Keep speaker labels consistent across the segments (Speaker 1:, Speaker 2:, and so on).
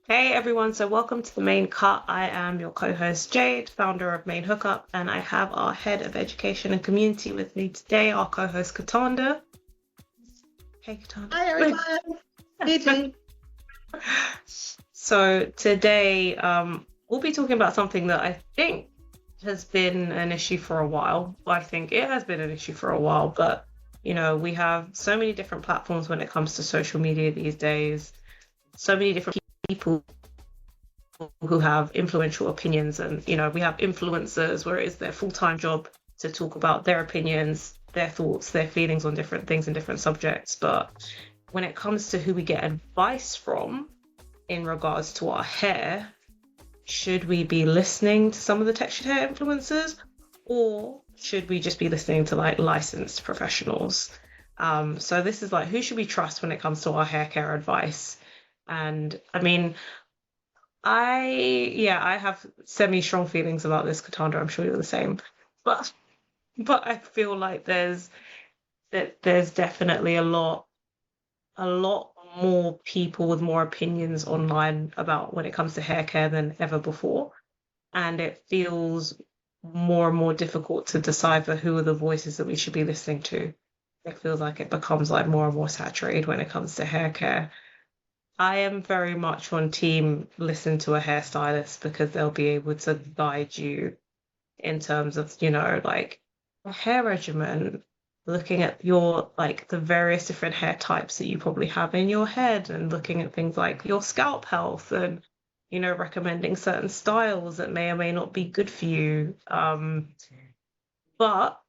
Speaker 1: Hey everyone, so welcome to the Main Cut. I am your co-host Jade, founder of Main Hookup, and I have our head of education and community with me today, our co-host Katanda. Hey
Speaker 2: Hi
Speaker 1: Katanda.
Speaker 2: everyone. Hey Jane.
Speaker 1: So today, we'll be talking about something that I think has been an issue for a while. Well, I think it has been an issue for a while, but we have so many different platforms when it comes to social media these days. So many different people who have influential opinions, and we have influencers where it is their full-time job to talk about their opinions, their thoughts, their feelings on different things and different subjects. But when it comes to who we get advice from in regards to our hair, should we be listening to some of the textured hair influencers, or should we just be listening to like licensed professionals? So this is like, who should we trust when it comes to our hair care advice? And I mean, I have semi-strong feelings about this, Katanda. I'm sure you're the same. But I feel like there's definitely a lot more people with more opinions online about when it comes to hair care than ever before. And it feels more and more difficult to decipher who are the voices that we should be listening to. It feels like it becomes like more and more saturated when it comes to hair care. I am very much on team listen to a hairstylist because they'll be able to guide you in terms of, like a hair regimen, looking at your like the various different hair types that you probably have in your head and looking at things like your scalp health and, recommending certain styles that may or may not be good for you. But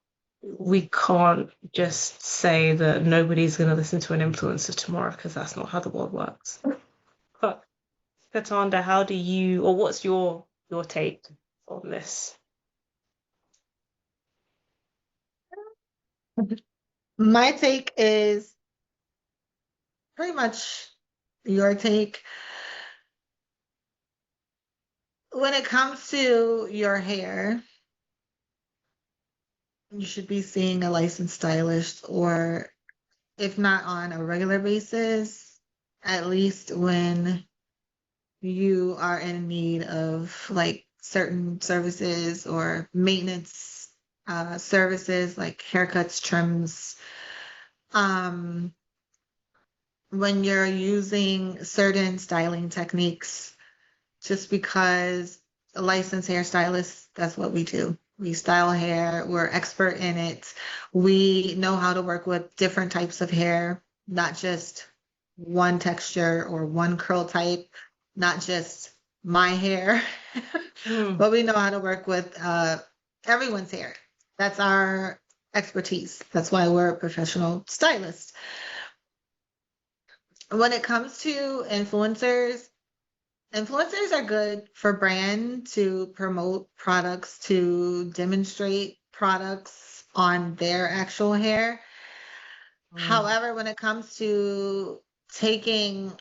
Speaker 1: we can't just say that nobody's going to listen to an influencer tomorrow because that's not how the world works. But Katanda, how do you, or what's your take on this?
Speaker 2: My take is pretty much your take. When it comes to your hair, you should be seeing a licensed stylist, or if not on a regular basis, at least when you are in need of like certain services or maintenance services like haircuts, trims. Um, when you're using certain styling techniques, just because a licensed hairstylist, that's what we do. We style hair, we're expert in it. We know how to work with different types of hair, not just one texture or one curl type, not just my hair,
Speaker 1: Mm,
Speaker 2: but we know how to work with everyone's hair. That's our expertise. That's why we're professional stylists. When it comes to influencers, influencers are good for brand to promote products, to demonstrate products on their actual hair.
Speaker 1: mm,
Speaker 2: However, when it comes to taking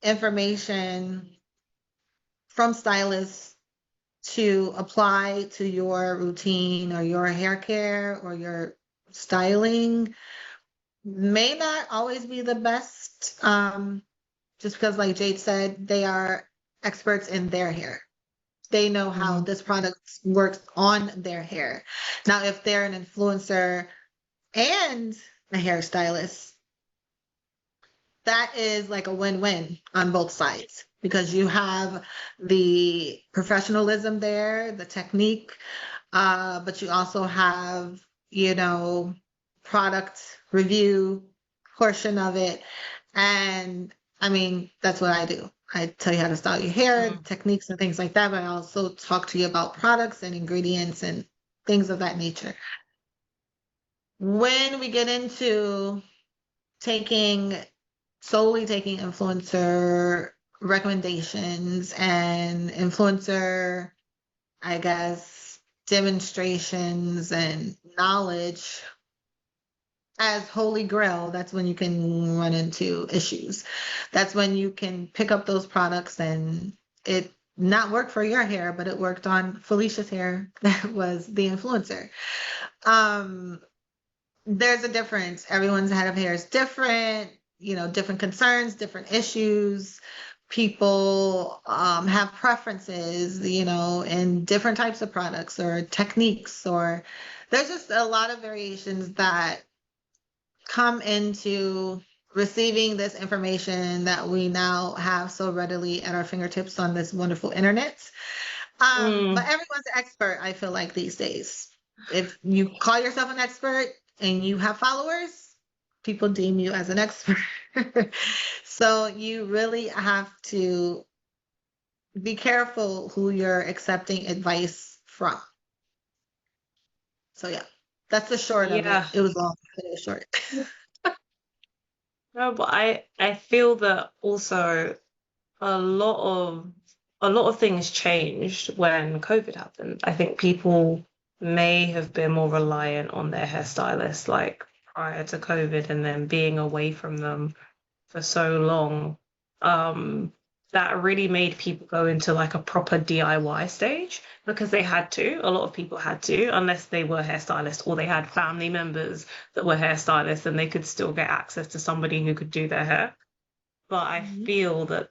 Speaker 2: information from stylists to apply to your routine or your hair care or your styling, may not always be the best. Just because, like Jade said, they are experts in their hair. They know how
Speaker 1: mm,
Speaker 2: this product works on their hair. Now, if they're an influencer and a hairstylist, that is like a win-win on both sides because you have the professionalism there, the technique, but you also have, you know, product review portion of it. And I mean, that's what I do. I tell you how to style your hair,
Speaker 1: mm.
Speaker 2: techniques and things like that, but I also talk to you about products and ingredients and things of that nature. When we get into taking solely taking influencer recommendations and influencer, I guess, demonstrations and knowledge as holy grail, that's when you can run into issues. That's when you can pick up those products and it not work for your hair, but it worked on Felicia's hair that was the influencer. Um, there's a difference. Everyone's head of hair is different, you know, different concerns, different issues. people have preferences, in different types of products or techniques, or there's just a lot of variations that come into receiving this information that we now have so readily at our fingertips on this wonderful internet. But everyone's an expert, I feel like, these days. If you call yourself an expert and you have followers, people deem you as an expert. So you really have to be careful who you're accepting advice from. So yeah, that's the short of it.
Speaker 1: Yeah.
Speaker 2: It was long, but it was short.
Speaker 1: No, but I feel that also a lot of a lot of things changed when COVID happened. I think people may have been more reliant on their hairstylists like prior to COVID and then being away from them for so long. Um, that really made people go into like a proper DIY stage because they had to. A lot of people had to, unless they were hairstylists or they had family members that were hairstylists and they could still get access to somebody who could do their hair. But I
Speaker 2: Mhm.
Speaker 1: feel that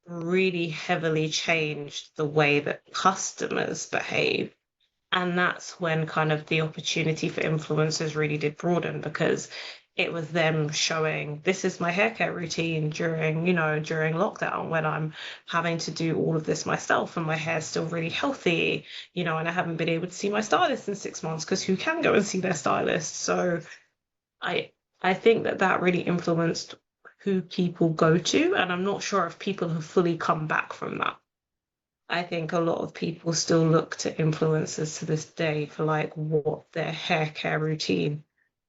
Speaker 1: really heavily changed the way that customers behave. And that's when kind of the opportunity for influencers really did broaden because it was them showing this is my hair care routine during lockdown when I'm having to do all of this myself and my hair's still really healthy, and I haven't been able to see my stylist in 6 months because who can go and see their stylist? So I I think that really influenced who people go to, and I'm not sure if people have fully come back from that. I think a lot of people still look to influencers to this day for like what their hair care routine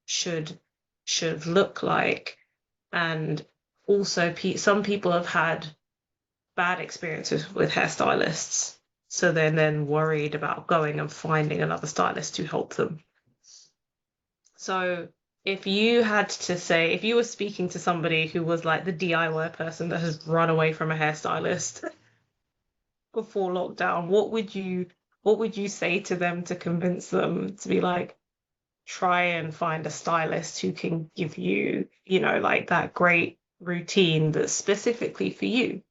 Speaker 1: should should look like, and also some people have had bad experiences with hairstylists, so they're then worried about going and finding another stylist to help them. So if you had to say, if you were speaking to somebody who was like the DIY person that has run away from a hairstylist before lockdown, what would you say to them to convince them to be like, try and find a stylist who can give you, like that great routine that's specifically for you?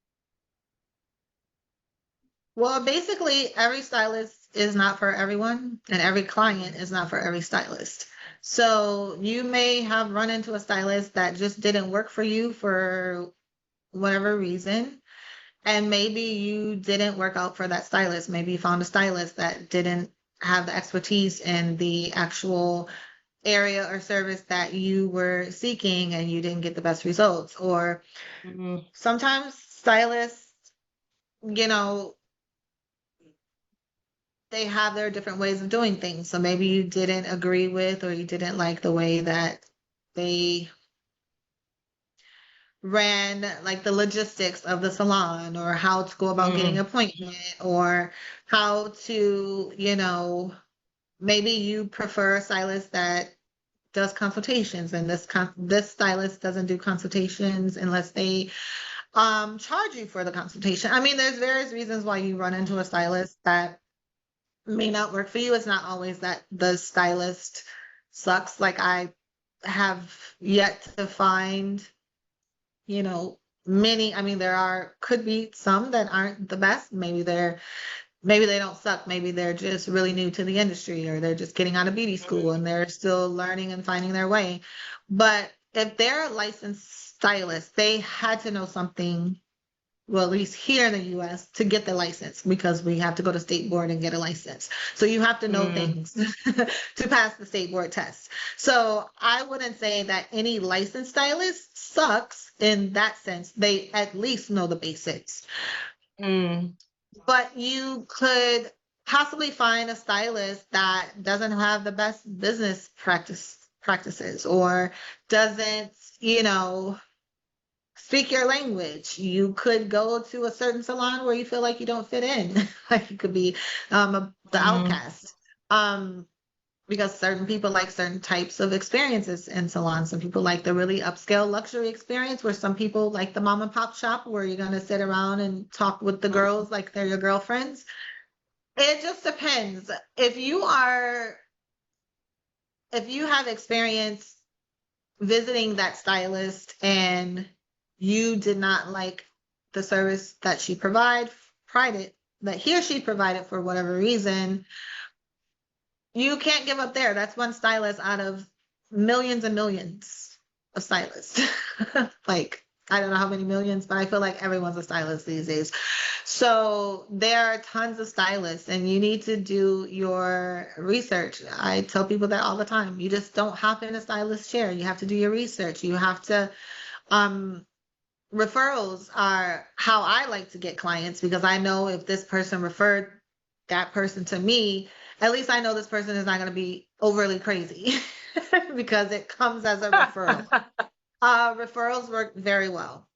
Speaker 2: Well, basically, every stylist is not for everyone, and every client is not for every stylist. So you may have run into a stylist that just didn't work for you for whatever reason. And maybe you didn't work out for that stylist. Maybe you found a stylist that didn't have the expertise in the actual area or service that you were seeking and you didn't get the best results. Or
Speaker 1: Mm,
Speaker 2: sometimes stylists, you know, they have their different ways of doing things. So maybe you didn't agree with or you didn't like the way that they ran like the logistics of the salon or how to go about getting an
Speaker 1: mm,
Speaker 2: appointment or how to, maybe you prefer a stylist that does consultations and this stylist doesn't do consultations unless they charge you for the consultation. I mean, there's various reasons why you run into a stylist that may not work for you. It's not always that the stylist sucks. Like I have yet to find, you know, many, I mean, could be some that aren't the best. Maybe they don't suck. Maybe they're just really new to the industry or they're just getting out of beauty school and they're still learning and finding their way. But if they're a licensed stylist, they had to know something, well, at least here in the US, to get the license because we have to go to state board and get a license. So you have to know
Speaker 1: mm,
Speaker 2: things to pass the state board test. So I wouldn't say that any licensed stylist sucks in that sense. They at least know the basics.
Speaker 1: mm,
Speaker 2: But you could possibly find a stylist that doesn't have the best business practices or doesn't, speak your language. You could go to a certain salon where you feel like you don't fit in. Like you could be the
Speaker 1: mm,
Speaker 2: outcast. Um, because certain people like certain types of experiences in salons. Some people like the really upscale luxury experience, where some people like the mom and pop shop where you're going to sit around and talk with the
Speaker 1: mm,
Speaker 2: girls like they're your girlfriends. It just depends. If you have experience visiting that stylist and you did not like the service that she provided, that he or she provided for whatever reason, you can't give up there. That's one stylist out of millions and millions of stylists. Like, I don't know how many millions, but I feel like everyone's a stylist these days. So there are tons of stylists, and you need to do your research. I tell people that all the time. You just don't hop in a stylist chair. You have to do your research. You have to, um, referrals are how I like to get clients, because I know if this person referred that person to me, at least I know this person is not going to be overly crazy because it comes as a referral. Referrals work very well.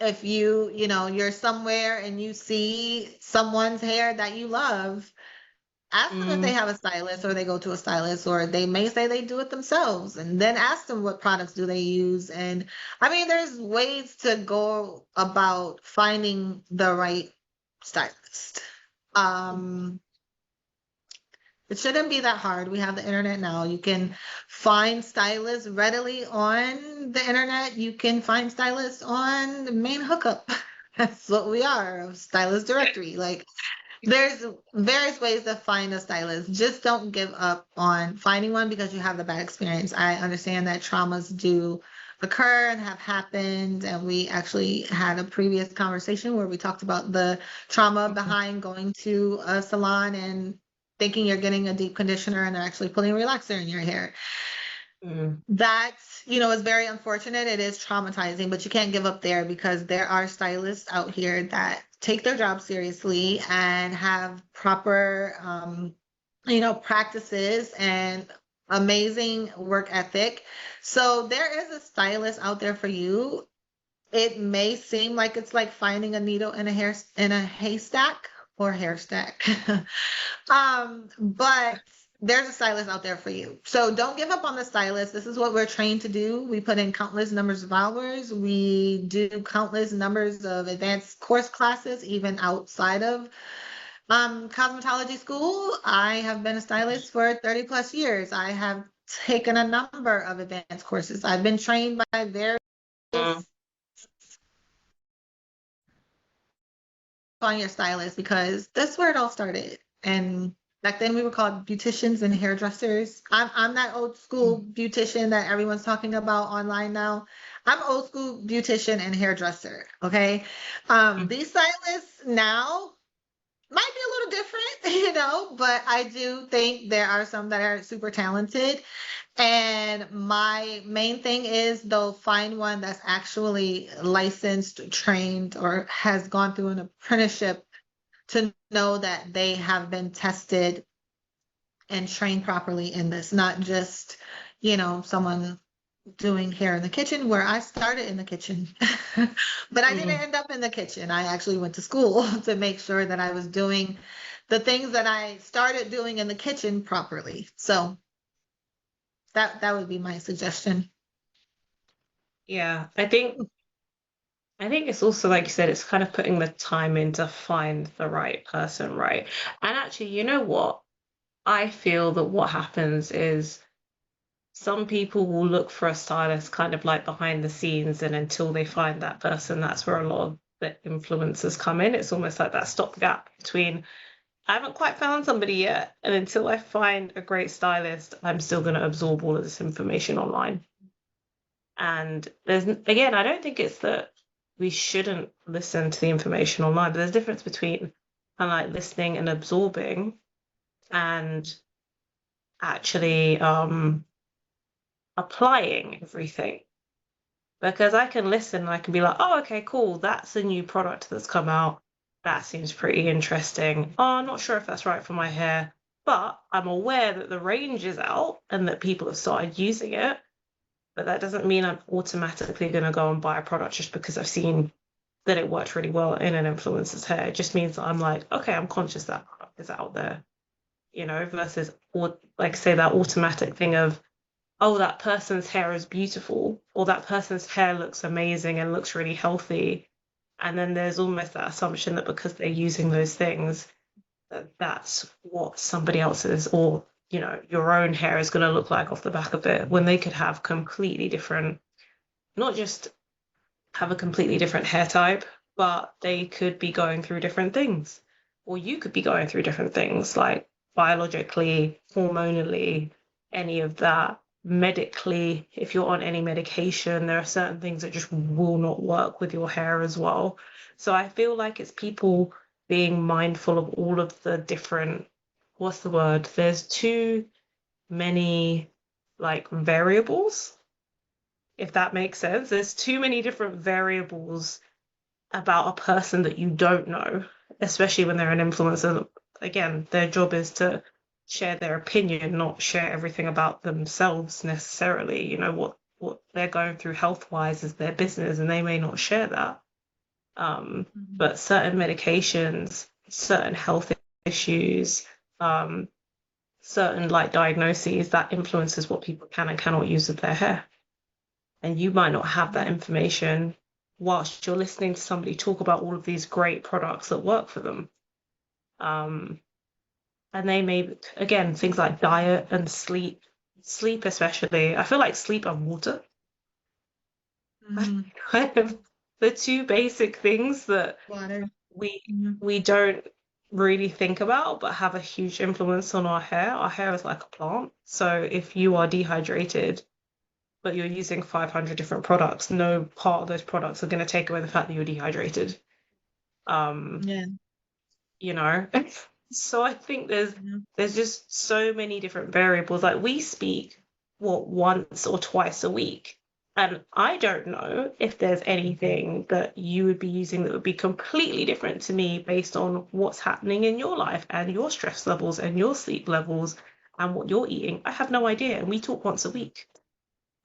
Speaker 2: If you're somewhere and you see someone's hair that you love, ask them if they
Speaker 1: Mm,
Speaker 2: have a stylist, or they go to a stylist, or they may say they do it themselves, and then ask them what products do they use. And I mean, there's ways to go about finding the right stylist. Um, it shouldn't be that hard. We have the internet now. You can find stylists readily on the internet. You can find stylists on the main hookup. That's what we are, a stylist directory. Like, there's various ways to find a stylist. Just don't give up on finding one because you have the bad experience. I understand that traumas do occur and have happened. And we actually had a previous conversation where we talked about the trauma behind going to a salon and thinking you're getting a deep conditioner and they're actually putting a relaxer in your hair.
Speaker 1: mm,
Speaker 2: That, is very unfortunate. It is traumatizing, but you can't give up there, because there are stylists out here that take their job seriously and have proper, practices and amazing work ethic. So there is a stylist out there for you. It may seem like it's like finding a needle in a haystack or hair stack. But there's a stylist out there for you. So don't give up on the stylist. This is what we're trained to do. We put in countless numbers of hours. We do countless numbers of advanced course classes, even outside of cosmetology school. I have been a stylist for 30 plus years. I have taken a number of advanced courses. I've been trained by various
Speaker 1: mm.
Speaker 2: on your stylist, because that's where it all started. And back then we were called beauticians and hairdressers. I'm that old school beautician that everyone's talking about online now. I'm old school beautician and hairdresser. Okay. These stylists now might be a little different, but I do think there are some that are super talented. And my main thing is, they'll find one that's actually licensed, trained, or has gone through an apprenticeship, to know that they have been tested and trained properly in this, not just, someone doing hair in the kitchen, where I started in the kitchen. But I didn't
Speaker 1: Mm.
Speaker 2: end up in the kitchen. I actually went to school to make sure that I was doing the things that I started doing in the kitchen properly. So that would be my suggestion.
Speaker 1: Yeah, I think it's also like you said, it's kind of putting the time in to find the right person, right? And actually, you know what? I feel that what happens is some people will look for a stylist kind of like behind the scenes, and until they find that person, that's where a lot of the influencers come in. It's almost like that stopgap between I haven't quite found somebody yet, and until I find a great stylist, I'm still going to absorb all of this information online. And again, I don't think it's that we shouldn't listen to the information online, but there's a difference between kind of like listening and absorbing and actually applying everything. Because I can listen and I can be like, oh, okay, cool, that's a new product that's come out. That seems pretty interesting. Oh, I'm not sure if that's right for my hair, but I'm aware that the range is out and that people have started using it. But that doesn't mean I'm automatically going to go and buy a product just because I've seen that it worked really well in an influencer's hair. It just means that I'm like, okay, I'm conscious that product is out there, versus, or like say that automatic thing of, oh, that person's hair is beautiful, or that person's hair looks amazing and looks really healthy. And then there's almost that assumption that because they're using those things, that that's what somebody else's, or, your own hair is going to look like off the back of it, when they could have completely different, not just have a completely different hair type, but they could be going through different things. Or you could be going through different things, like biologically, hormonally, any of that. Medically, if you're on any medication, there are certain things that just will not work with your hair as well. So I feel like it's people being mindful of all of the different, what's the word? There's too many like variables, if that makes sense. There's too many different variables about a person that you don't know, especially when they're an influencer. Again, their job is to share their opinion, not share everything about themselves necessarily. You know, what they're going through health wise is their business and they may not share that.
Speaker 2: Mhm.
Speaker 1: But certain medications, certain health issues, um, certain like diagnoses that influences what people can and cannot use with their hair. And you might not have that
Speaker 2: Yeah.
Speaker 1: information whilst you're listening to somebody talk about all of these great products that work for them. Um, and they may, again, things like diet and sleep especially. I feel like sleep and water are
Speaker 2: Mhm.
Speaker 1: kind of the two basic things that
Speaker 2: Water.
Speaker 1: we
Speaker 2: Mhm.
Speaker 1: we don't really think about but have a huge influence on our hair. Our hair is like a plant. So if you are dehydrated but you're using 500 different products, no part of those products are going to take away the fact that you're dehydrated. Um,
Speaker 2: Yeah.
Speaker 1: you know, so I think
Speaker 2: Yeah.
Speaker 1: there's just so many different variables. Like we speak once or twice a week, and I don't know if there's anything that you would be using that would be completely different to me based on what's happening in your life and your stress levels and your sleep levels and what you're eating. I have no idea, and we talk once a week,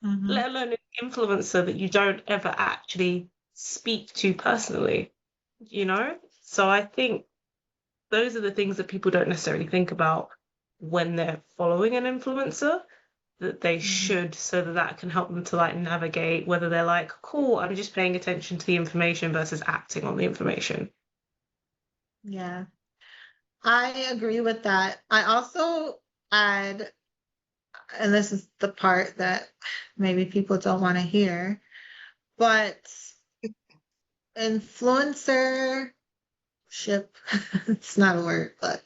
Speaker 2: Mhm.
Speaker 1: let alone an influencer that you don't ever actually speak to personally, you know? So I think those are the things that people don't necessarily think about when they're following an influencer that they
Speaker 2: Mhm.
Speaker 1: should, so that that can help them to like navigate whether they're like, cool, I'm just paying attention to the information versus acting on the information.
Speaker 2: Yeah. I agree with that. I also add, and this is the part that maybe people don't want to hear, but influencership, it's not a word, but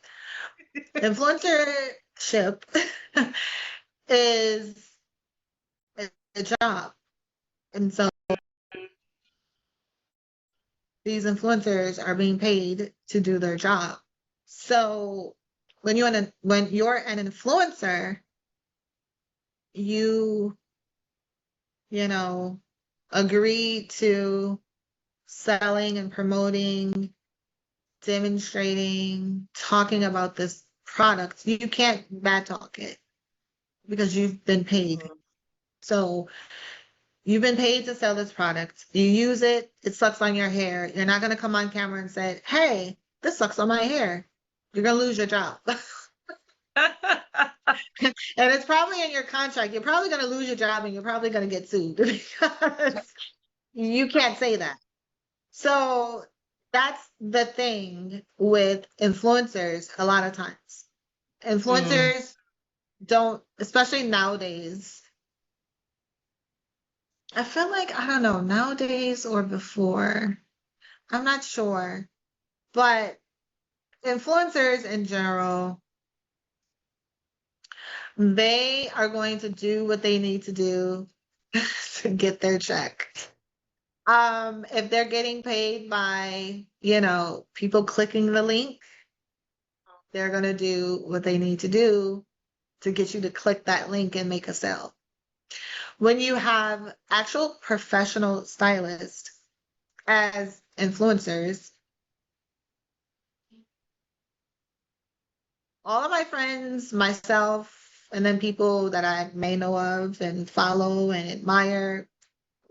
Speaker 2: influencership is a job. And so these influencers are being paid to do their job. So when you're an influencer, you you know agree to selling and promoting, demonstrating, talking about this product. You can't bad talk it because you've been paid. So you've been paid to sell this product. You use it, it sucks on your hair. You're not going to come on camera and say, hey, this sucks on my hair. You're going to lose your job. And it's probably in your contract. You're probably going to lose your job and you're probably going to get sued because you can't say that. So that's the thing with influencers a lot of times.
Speaker 1: Mm,
Speaker 2: Influencers don't, especially nowadays, I feel like, I don't know, nowadays or before, I'm not sure, but influencers in general, they are going to do what they need to do to get their check. If they're getting paid by, people clicking the link, they're going to do what they need to do to get you to click that link and make a sale. When you have actual professional stylists as influencers, all of my friends, myself, and then people that I may know of and follow and admire,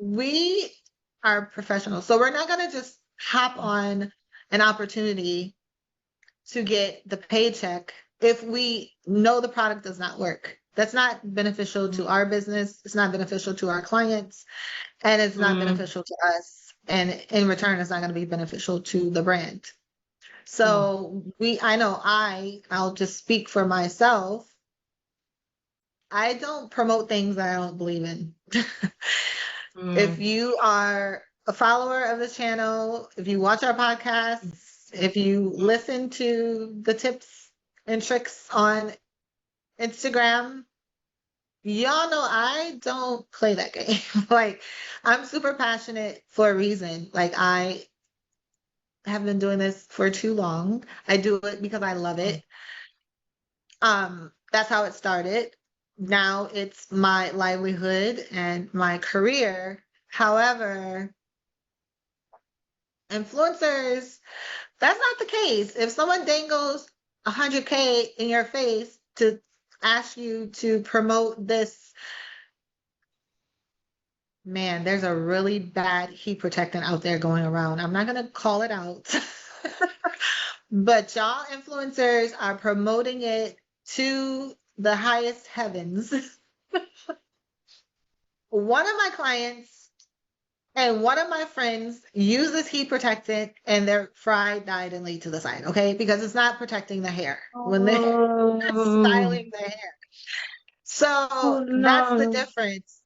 Speaker 2: we are professionals. So we're not going to just hop on an opportunity to get the paycheck if we know the product does not work. That's not beneficial to our business. It's not beneficial to our clients, and it's not
Speaker 1: mm,
Speaker 2: beneficial to us. And in return, it's not going to be beneficial to the brand.
Speaker 1: mm,
Speaker 2: So I know I'll just speak for myself. I don't promote things that I don't believe in. If
Speaker 1: mm,
Speaker 2: you are a follower of the channel, if you watch our podcasts, if you listen to the tips and tricks on Instagram, y'all know I don't play that game. Like, I'm super passionate for a reason. Like, I have been doing this for too long. I do it because I love it. That's how it started. Now it's my livelihood and my career. However, influencers, that's not the case. If someone dangles 100K in your face to ask you to promote this, man, there's a really bad heat protectant out there going around. I'm not going to call it out. But y'all influencers are promoting it to the highest heavens. One of my clients and one of my friends uses heat protectant and their fry died and laid to the side, okay? Because it's not protecting the hair when they're styling the hair. So that's the
Speaker 1: no.
Speaker 2: difference.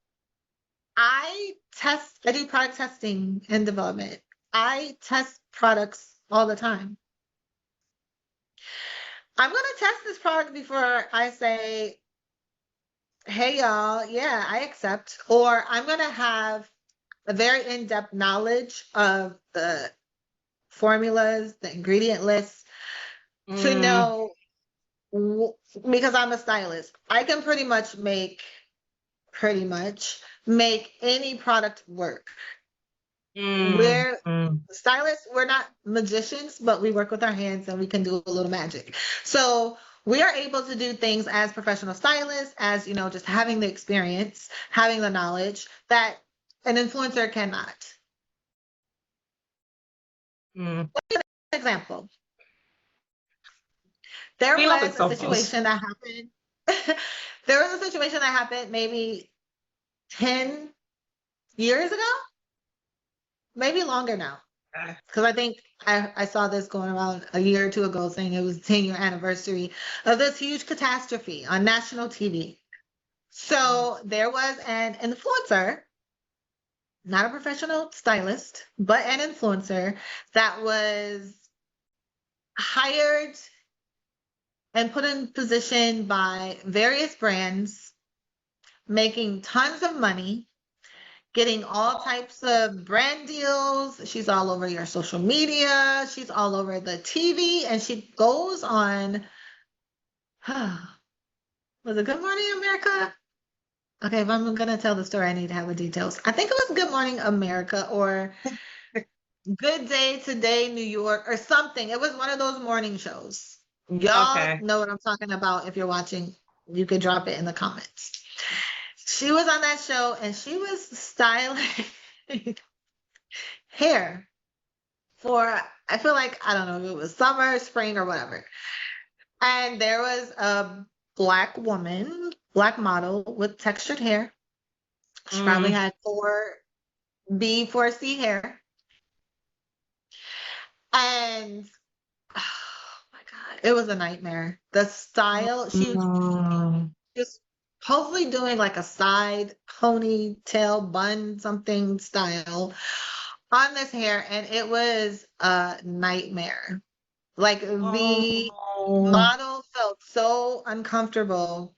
Speaker 2: I do product testing and development. I test products all the time. I'm going to test this product before I say, hey, y'all, yeah, I accept. Or I'm going to have a very in-depth knowledge of the formulas, the ingredient lists to know, because I'm a stylist, I can pretty much make any product work. We're stylists, we're not magicians, but we work with our hands and we can do a little magic. So we are able to do things as professional stylists, as just having the experience, having the knowledge that an influencer cannot. Example. There was a situation that happened. There was a situation that happened maybe 10 years ago, maybe longer now. Because I think I saw this going around a year or two ago saying it was the 10-year anniversary of this huge catastrophe on national TV. So there was an influencer, not a professional stylist, but an influencer that was hired and put in position by various brands, making tons of money, getting all types of brand deals. She's all over your social media. She's all over the TV. And she goes on, was it Good Morning America? Okay, if I'm going to tell the story, I need to have the details. I think it was Good Morning America or Good Day Today New York or something. It was one of those morning shows. Y'all know what I'm talking about. If you're watching, you could drop it in the comments. She was on that show and she was styling hair for, I feel like, I don't know if it was summer, spring, or whatever. And there was a black woman, black model with textured hair. She probably had 4B, 4C hair. And oh my God, it was a nightmare. The style, she was just hopefully doing like a side ponytail bun something style on this hair, and it was a nightmare. Like the model felt so uncomfortable.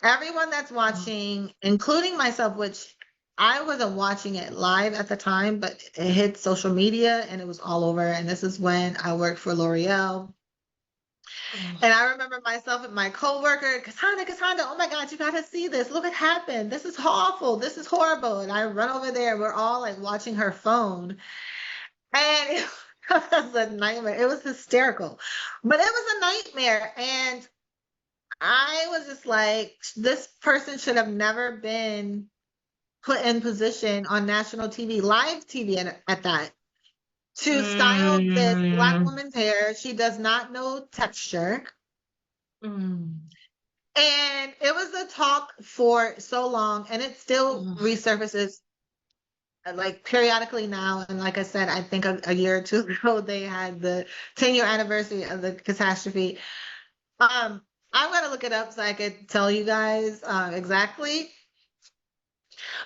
Speaker 2: Everyone that's watching, including myself, which I wasn't watching it live at the time, but it hit social media and it was all over. And this is when I worked for L'Oreal. And I remember myself and my coworker, Cassandra, oh my God, you gotta see this. Look what happened. This is awful. This is horrible. And I run over there. We're all like watching her phone. And it was a nightmare. It was hysterical. But it was a nightmare. And I was just like, this person should have never been put in position on national TV, live TV at that, to style this black woman's hair. She does not know texture. And it was a talk for so long, and it still resurfaces like periodically now. And like I said, I think a year or two ago, they had the 10-year anniversary of the catastrophe. I'm going to look it up so I could tell you guys exactly.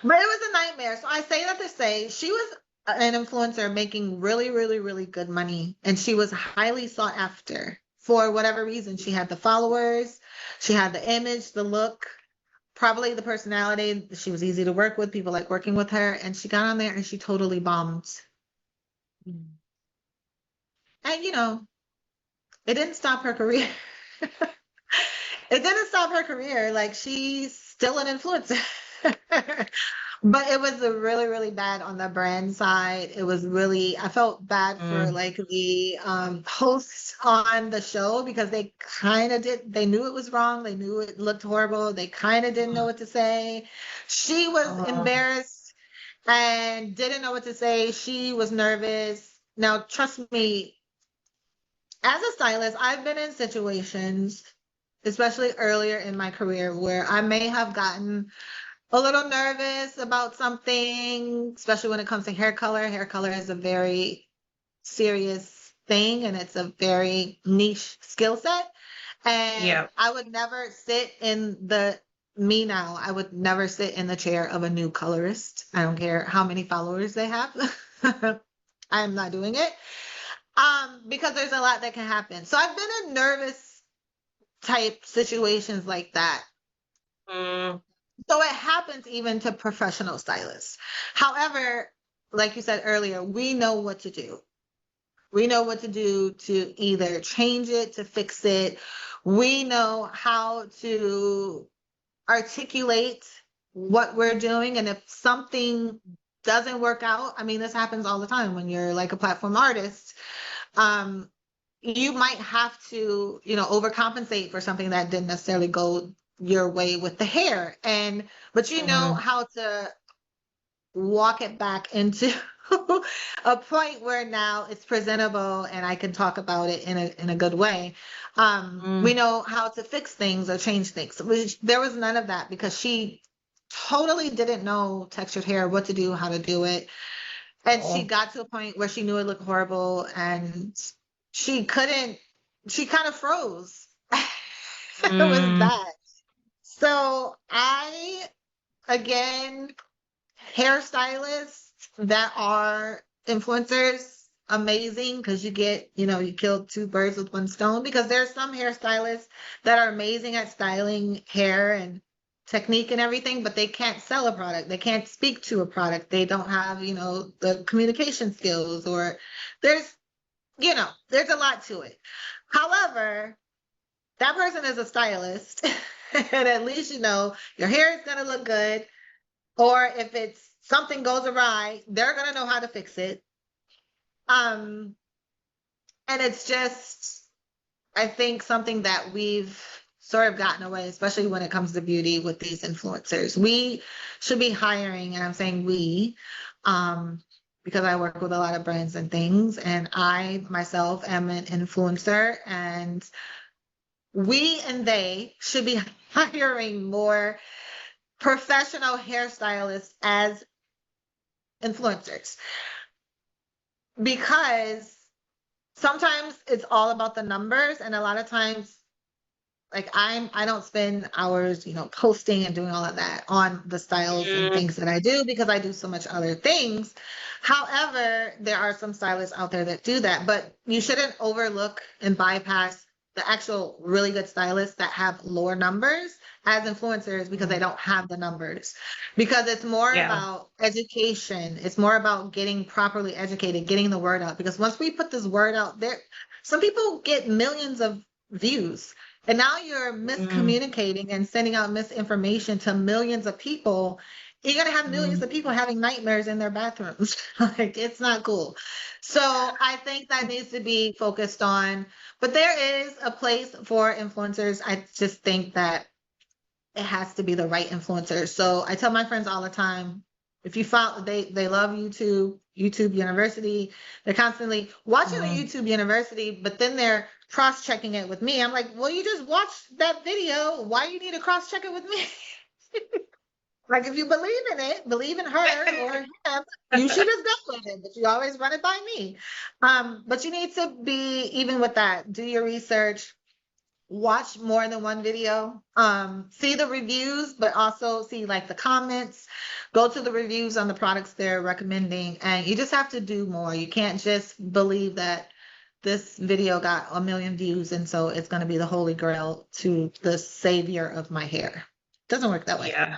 Speaker 2: But it was a nightmare. So I say that to say she was an influencer making really, really, really good money. And she was highly sought after for whatever reason. She had the followers, she had the image, the look, probably the personality. She was easy to work with. People like working with her. And she got on there and she totally bombed. And, it didn't stop her career. It didn't stop her career. Like, she's still an influencer. But it was a really, really bad on the brand side. It was really, I felt bad for
Speaker 1: Mm.
Speaker 2: like the hosts on the show because they kind of they knew it was wrong. They knew it looked horrible. They kind of didn't know what to say. She was
Speaker 1: Oh.
Speaker 2: embarrassed and didn't know what to say. She was nervous. Now, trust me, as a stylist, I've been in situations, especially earlier in my career, where I may have gotten a little nervous about something, especially when it comes to hair color. Hair color is a very serious thing and it's a very niche skill set. And
Speaker 1: Yeah.
Speaker 2: I would never sit in me now, I would never sit in the chair of a new colorist. I don't care how many followers they have. I am not doing it. Because there's a lot that can happen. So I've been in nervous type situations like that.
Speaker 1: Mm.
Speaker 2: So it happens even to professional stylists. However, like you said earlier, we know what to do. We know what to do to either change it, to fix it. We know how to articulate what we're doing. And if something doesn't work out, I mean, this happens all the time when you're like a platform artist. Um, you might have to, overcompensate for something that didn't necessarily go your way with the hair. But you know
Speaker 1: Mm.
Speaker 2: how to walk it back into a point where now it's presentable and I can talk about it in a good way. We
Speaker 1: Mm.
Speaker 2: know how to fix things or change things. There was none of that because she totally didn't know textured hair, what to do, how to do it. And she
Speaker 1: Oh.
Speaker 2: got to a point where she knew it looked horrible and she couldn't, she kind of froze. It was
Speaker 1: Mm.
Speaker 2: bad. So again, hairstylists that are influencers, amazing because you kill two birds with one stone because there's some hairstylists that are amazing at styling hair and technique and everything, but they can't sell a product. They can't speak to a product. They don't have, the communication skills or there's, there's a lot to it. However, that person is a stylist and at least, your hair is going to look good or if it's something goes awry, they're gonna know how to fix it. Um, and it's just, I think something that we've sort of gotten away, especially when it comes to beauty with these influencers. We should be hiring, and I'm saying we, because I work with a lot of brands and things, and I myself am an influencer, and we and they should be hiring more professional hairstylists as influencers because sometimes it's all about the numbers and a lot of times like I don't spend hours posting and doing all of that on the styles and
Speaker 1: Mm.
Speaker 2: things that I do because I do so much other things. However, there are some stylists out there that do that, but you shouldn't overlook and bypass the actual really good stylists that have lower numbers as influencers because they
Speaker 1: Mm.
Speaker 2: don't have the numbers. Because it's more
Speaker 1: Yeah.
Speaker 2: about education, it's more about getting properly educated, getting the word out. Because once we put this word out there, some people get millions of views. And now you're
Speaker 1: Mm.
Speaker 2: miscommunicating and sending out misinformation to millions of people. You're going to have millions
Speaker 1: Mm.
Speaker 2: of people having nightmares in their bathrooms. Like, it's not cool. So I think that needs to be focused on, but there is a place for influencers. I just think that it has to be the right influencer. So I tell my friends all the time, if you follow, they love YouTube University. They're constantly watching the
Speaker 1: Mm.
Speaker 2: YouTube University, but then they're cross-checking it with me. I'm like, well, you just watched that video. Why you need to cross-check it with me? Like, if you believe in it, believe in her or him, you should just go with it. But you always run it by me. But you need to be even with that. Do your research. watch more than one video. See the reviews, but also see like the comments. Go to the reviews on the products they're recommending, and you just have to do more. You can't just believe that this video got 1 million views, and so it's going to be the holy grail to the savior of my hair. Doesn't work that way.
Speaker 1: Yeah.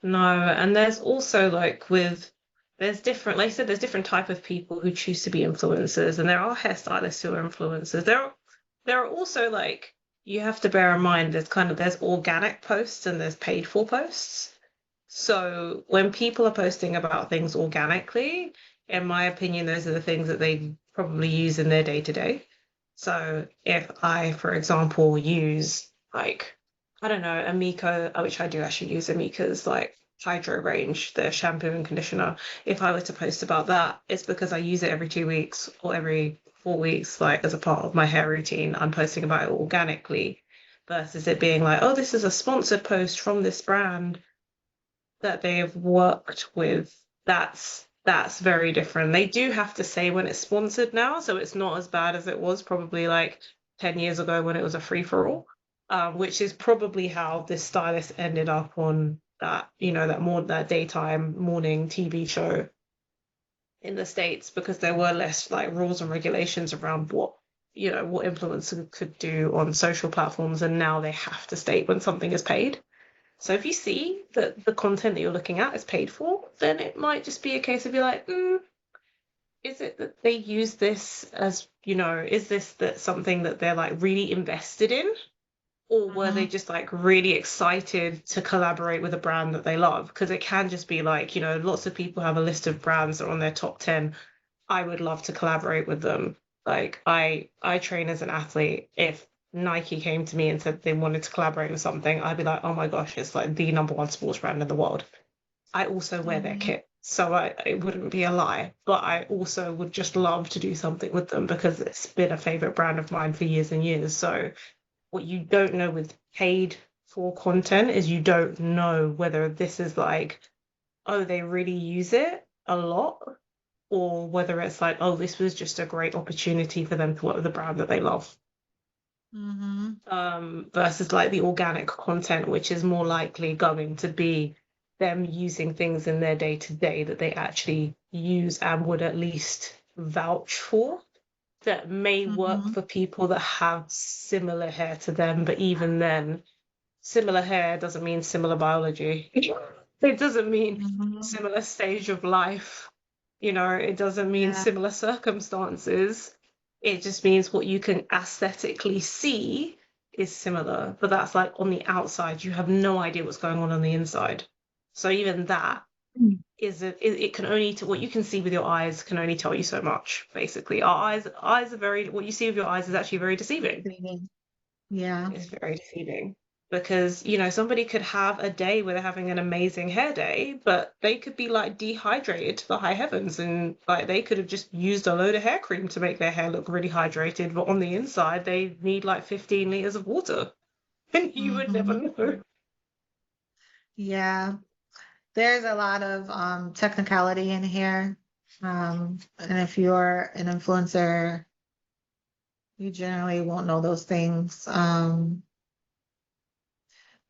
Speaker 1: No, and there's also like there's different, like I said, there's different type of people who choose to be influencers, and there are hairstylists who are influencers. There are also like you have to bear in mind there's organic posts and there's paid for posts. So when people are posting about things organically, in my opinion, those are the things that they probably use in their day to day. So if I, for example, use like, I don't know, Amico, which I do actually use Amica's like Hydro range, the shampoo and conditioner. If I were to post about that, it's because I use it every 2 weeks or every 4 weeks, like as a part of my hair routine. I'm posting about it organically versus it being like, oh, this is a sponsored post from this brand that they've worked with. That's very different. They do have to say when it's sponsored now, so it's not as bad as it was probably like 10 years ago when it was a free for all, which is probably how this stylist ended up on that, that daytime morning TV show in the States because there were less like rules and regulations around what influencers could do on social platforms, and now they have to state when something is paid. So if you see that the content that you're looking at is paid for, then it might just be a case of you're like, is it that they use this as, is this that something that they're like really invested in? Or were they just like really excited to collaborate with a brand that they love? Because it can just be like, lots of people have a list of brands that are on their top 10. I would love to collaborate with them. Like I train as an athlete. If Nike came to me and said they wanted to collaborate with something, I'd be like, oh my gosh, it's like the number one sports brand in the world. I also wear their kit, so it wouldn't be a lie. But I also would just love to do something with them because it's been a favorite brand of mine for years and years. So what you don't know with paid for content is you don't know whether this is like, oh, they really use it a lot, or whether it's like, oh, this was just a great opportunity for them to work with a brand that they love. Versus like the organic content, which is more likely going to be them using things in their day to day that they actually use and would at least vouch for, that may work for people that have similar hair to them. But even then, similar hair doesn't mean similar biology. It doesn't mean similar stage of life. It doesn't mean similar circumstances. It just means what you can aesthetically see is similar, but that's like on the outside. You have no idea what's going on the inside. So even that it can only what you can see with your eyes can only tell you so much. Basically, our eyes are very what you see with your eyes is actually very deceiving.
Speaker 2: Yeah.
Speaker 1: It's very deceiving because somebody could have a day where they're having an amazing hair day, but they could be like dehydrated to the high heavens, and like they could have just used a load of hair cream to make their hair look really hydrated, but on the inside they need like 15 liters of water, and you would never know.
Speaker 2: Yeah. There's a lot of technicality in here. And if you're an influencer, you generally won't know those things.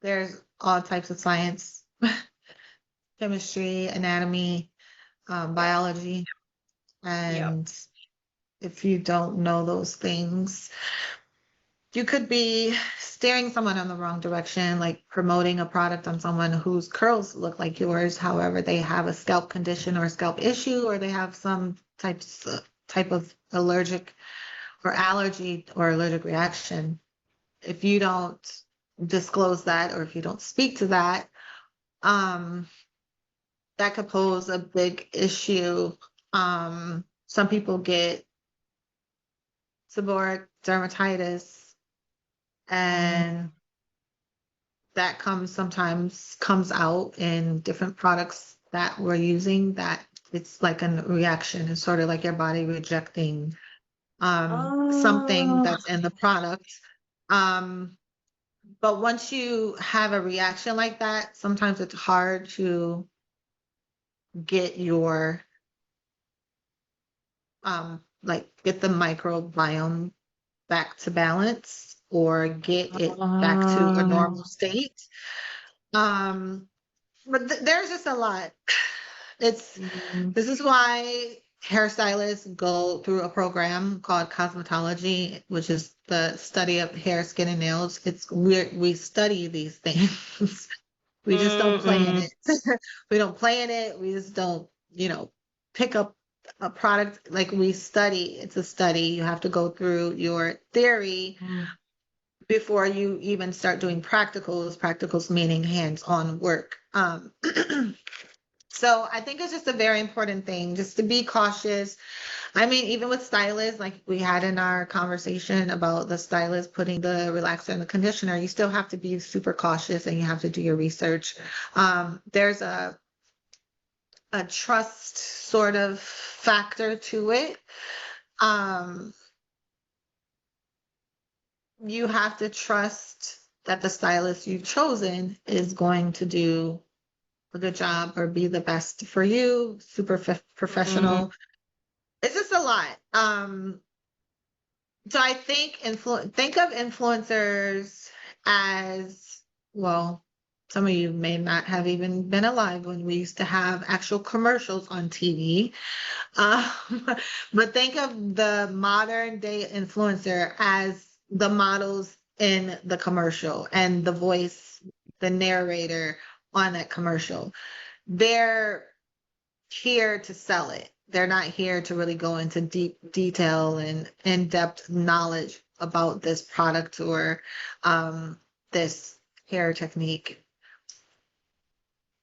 Speaker 2: There's all types of science, chemistry, anatomy, biology. And if you don't know those things, you could be steering someone in the wrong direction, like promoting a product on someone whose curls look like yours. However, they have a scalp condition or a scalp issue, or they have some type of allergic or allergy or allergic reaction. If you don't disclose that, or if you don't speak to that, um, that could pose a big issue. Some people get seborrheic dermatitis, and that sometimes comes out in different products that we're using, that it's like a reaction. It's sort of like your body rejecting something that's in the product. But once you have a reaction like that, sometimes it's hard to get your get the microbiome back to balance. or get it back to a
Speaker 1: Ah,
Speaker 2: normal state. Um, but there's just a lot. It's
Speaker 1: mm,
Speaker 2: This is why hairstylists go through a program called cosmetology, which is the study of hair, skin, and nails. We study these things. We just don't play in
Speaker 1: mm,
Speaker 2: it. We don't play in it. We just don't, pick up a product like we study. It's a study. You have to go through your theory
Speaker 1: mm.
Speaker 2: before you even start doing practicals. Practicals meaning hands-on work. So I think it's just a very important thing just to be cautious. I mean, even with stylists, like we had in our conversation about the stylist putting the relaxer and the conditioner, you still have to be super cautious and you have to do your research. There's a trust sort of factor to it. Um, you have to trust that the stylist you've chosen is going to do a good job or be the best for you, super
Speaker 1: Mm.
Speaker 2: professional. It's just a lot. So I think of influencers as, well, some of you may not have even been alive when we used to have actual commercials on TV. Um, but think of the modern day influencer as the models in the commercial and the voice, the narrator on that commercial. They're here to sell it. They're not here to really go into deep detail and in-depth knowledge about this product or this hair technique.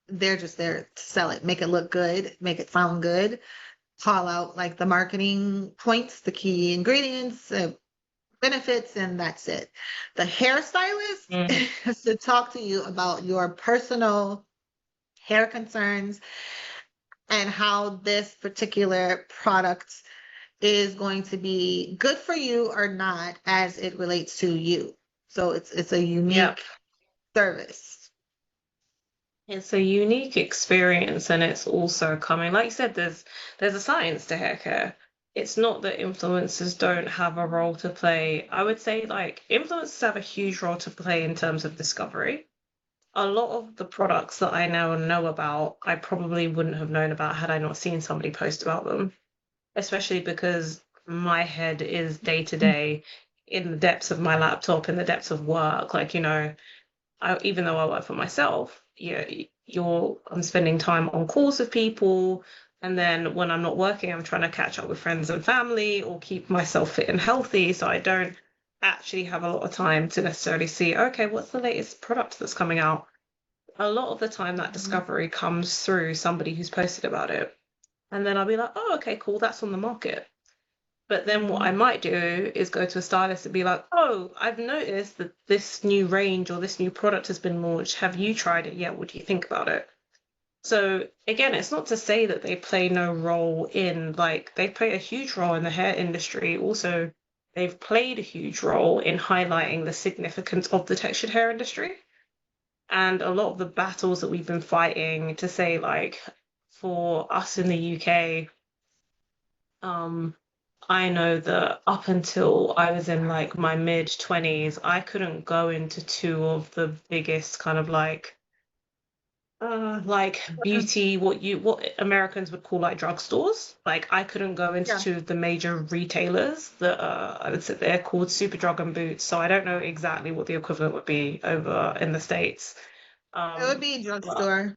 Speaker 2: They're just there to sell it, make it look good, make it sound good, call out like the marketing points, the key ingredients, benefits, and that's it. The
Speaker 1: Mm.
Speaker 2: hairstylist has to talk to you about your personal hair concerns and how this particular product is going to be good for you or not as it relates to you. So it's a
Speaker 1: Yeah.
Speaker 2: unique service.
Speaker 1: It's a unique experience, and it's also coming, like you said, there's a science to hair care. It's not that influencers don't have a role to play. I would say like influencers have a huge role to play in terms of discovery. A lot of the products that I now know about, I probably wouldn't have known about had I not seen somebody post about them, especially because my head is day to day in the depths of my laptop, in the depths of work. Like, even though I work for myself, I'm spending time on calls with people, and then when I'm not working, I'm trying to catch up with friends and family or keep myself fit and healthy. So I don't actually have a lot of time to necessarily see, okay, what's the latest product that's coming out? A lot of the time, that
Speaker 2: Mhm.
Speaker 1: discovery comes through somebody who's posted about it, and then I'll be like, oh, okay, cool, that's on the market. But then what I
Speaker 2: Mhm.
Speaker 1: might do is go to a stylist and be like, oh, I've noticed that this new range or this new product has been launched. Have you tried it yet? What do you think about it? So again, it's not to say that they play no role in, like, they play a huge role in the hair industry. Also, they've played a huge role in highlighting the significance of the textured hair industry. And a lot of the battles that we've been fighting to say, like, for us in the UK, um, I know that up until I was in like my mid 20s, I couldn't go into two of the biggest kind of like beauty, what Americans would call like drugstores. Like I couldn't go into
Speaker 2: Yeah,
Speaker 1: two of the major retailers that I would say they're called Superdrug and Boots. So I don't know exactly what the equivalent would be over in the States.
Speaker 2: it would
Speaker 1: Um,
Speaker 2: be a
Speaker 1: but
Speaker 2: drugstore.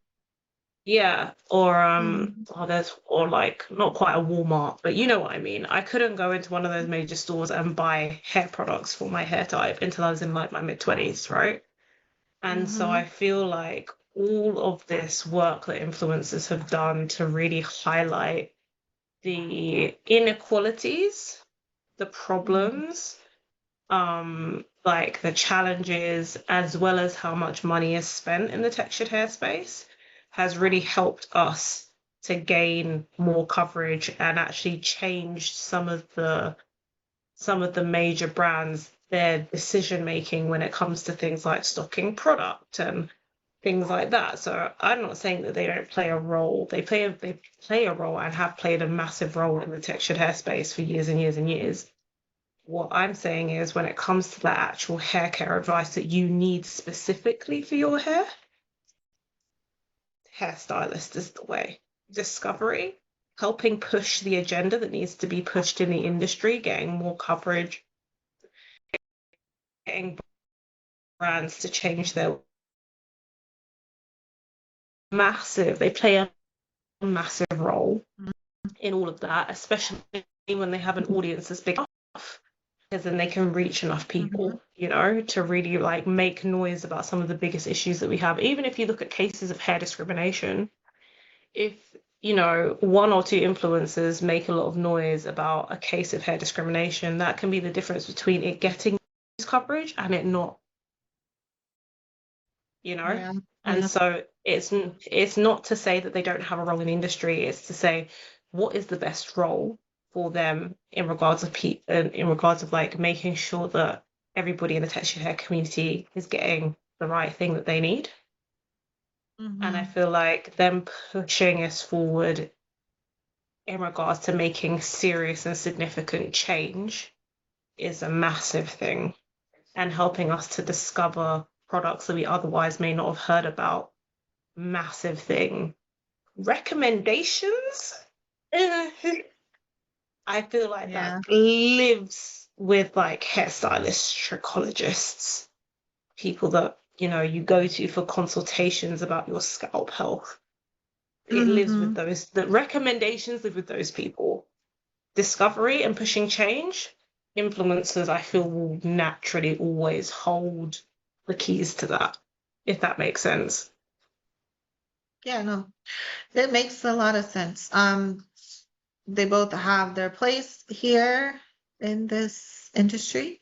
Speaker 1: yeah, or
Speaker 2: Mhm.
Speaker 1: or like not quite a Walmart, but you know what I mean. I couldn't go into one of those major stores and buy hair products for my hair type until I was in like my mid-20s, right? And so I
Speaker 2: Mhm.
Speaker 1: feel like all of this work that influencers have done to really highlight the inequalities, the
Speaker 2: Mhm.
Speaker 1: problems, like the challenges, as well as how much money is spent in the textured hair space, has really helped us to gain more coverage and actually change some of the major brands their decision making when it comes to things like stocking product and things like that. So I'm not saying that they don't play a role. They play a role and have played a massive role in the textured hair space for years and years and years. What I'm saying is when it comes to that actual hair care advice that you need specifically for your hair, hairstylist is the way. Discovery, helping push the agenda that needs to be pushed in the industry, getting more coverage, getting brands to change their massive, they play a massive role in all of that, especially when they have an audience as big enough, because then they can reach enough people, to really like make noise about some of the biggest issues that we have. Even if you look at cases of hair discrimination, if one or two influencers make a lot of noise about a case of hair discrimination, that can be the difference between it getting coverage and it not,
Speaker 2: Yeah.
Speaker 1: and
Speaker 2: Yeah.
Speaker 1: so it's not to say that they don't have a role in the industry, it's to say what is the best role for them in regards of in regards of like making sure that everybody in the textured hair community is getting the right thing that they need. And I
Speaker 2: Mm-hmm.
Speaker 1: feel like them pushing us forward in regards to making serious and significant change is a massive thing, and helping us to discover products that we otherwise may not have heard about. Massive thing. Recommendations? I feel like that
Speaker 2: Yeah.
Speaker 1: lives with like hairstylists, trichologists, people that you go to for consultations about your scalp health. It lives with
Speaker 2: Mm-hmm.
Speaker 1: those. The recommendations live with those people. Discovery and pushing change, influencers, I feel, will naturally always hold the keys to that, if that makes sense.
Speaker 2: Yeah, no, it makes a lot of sense. They both have their place here in this industry,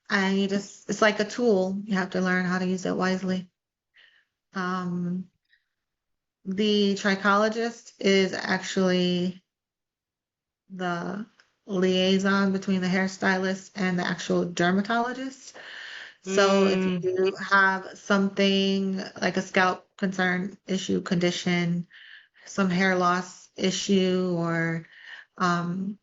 Speaker 2: and it's like a tool. You have to learn how to use it wisely. Um, the trichologist is actually the liaison between the hairstylist and the actual dermatologist. So if you
Speaker 1: Mm,
Speaker 2: do have something like a scalp concern, issue, condition, some hair loss issue, or um,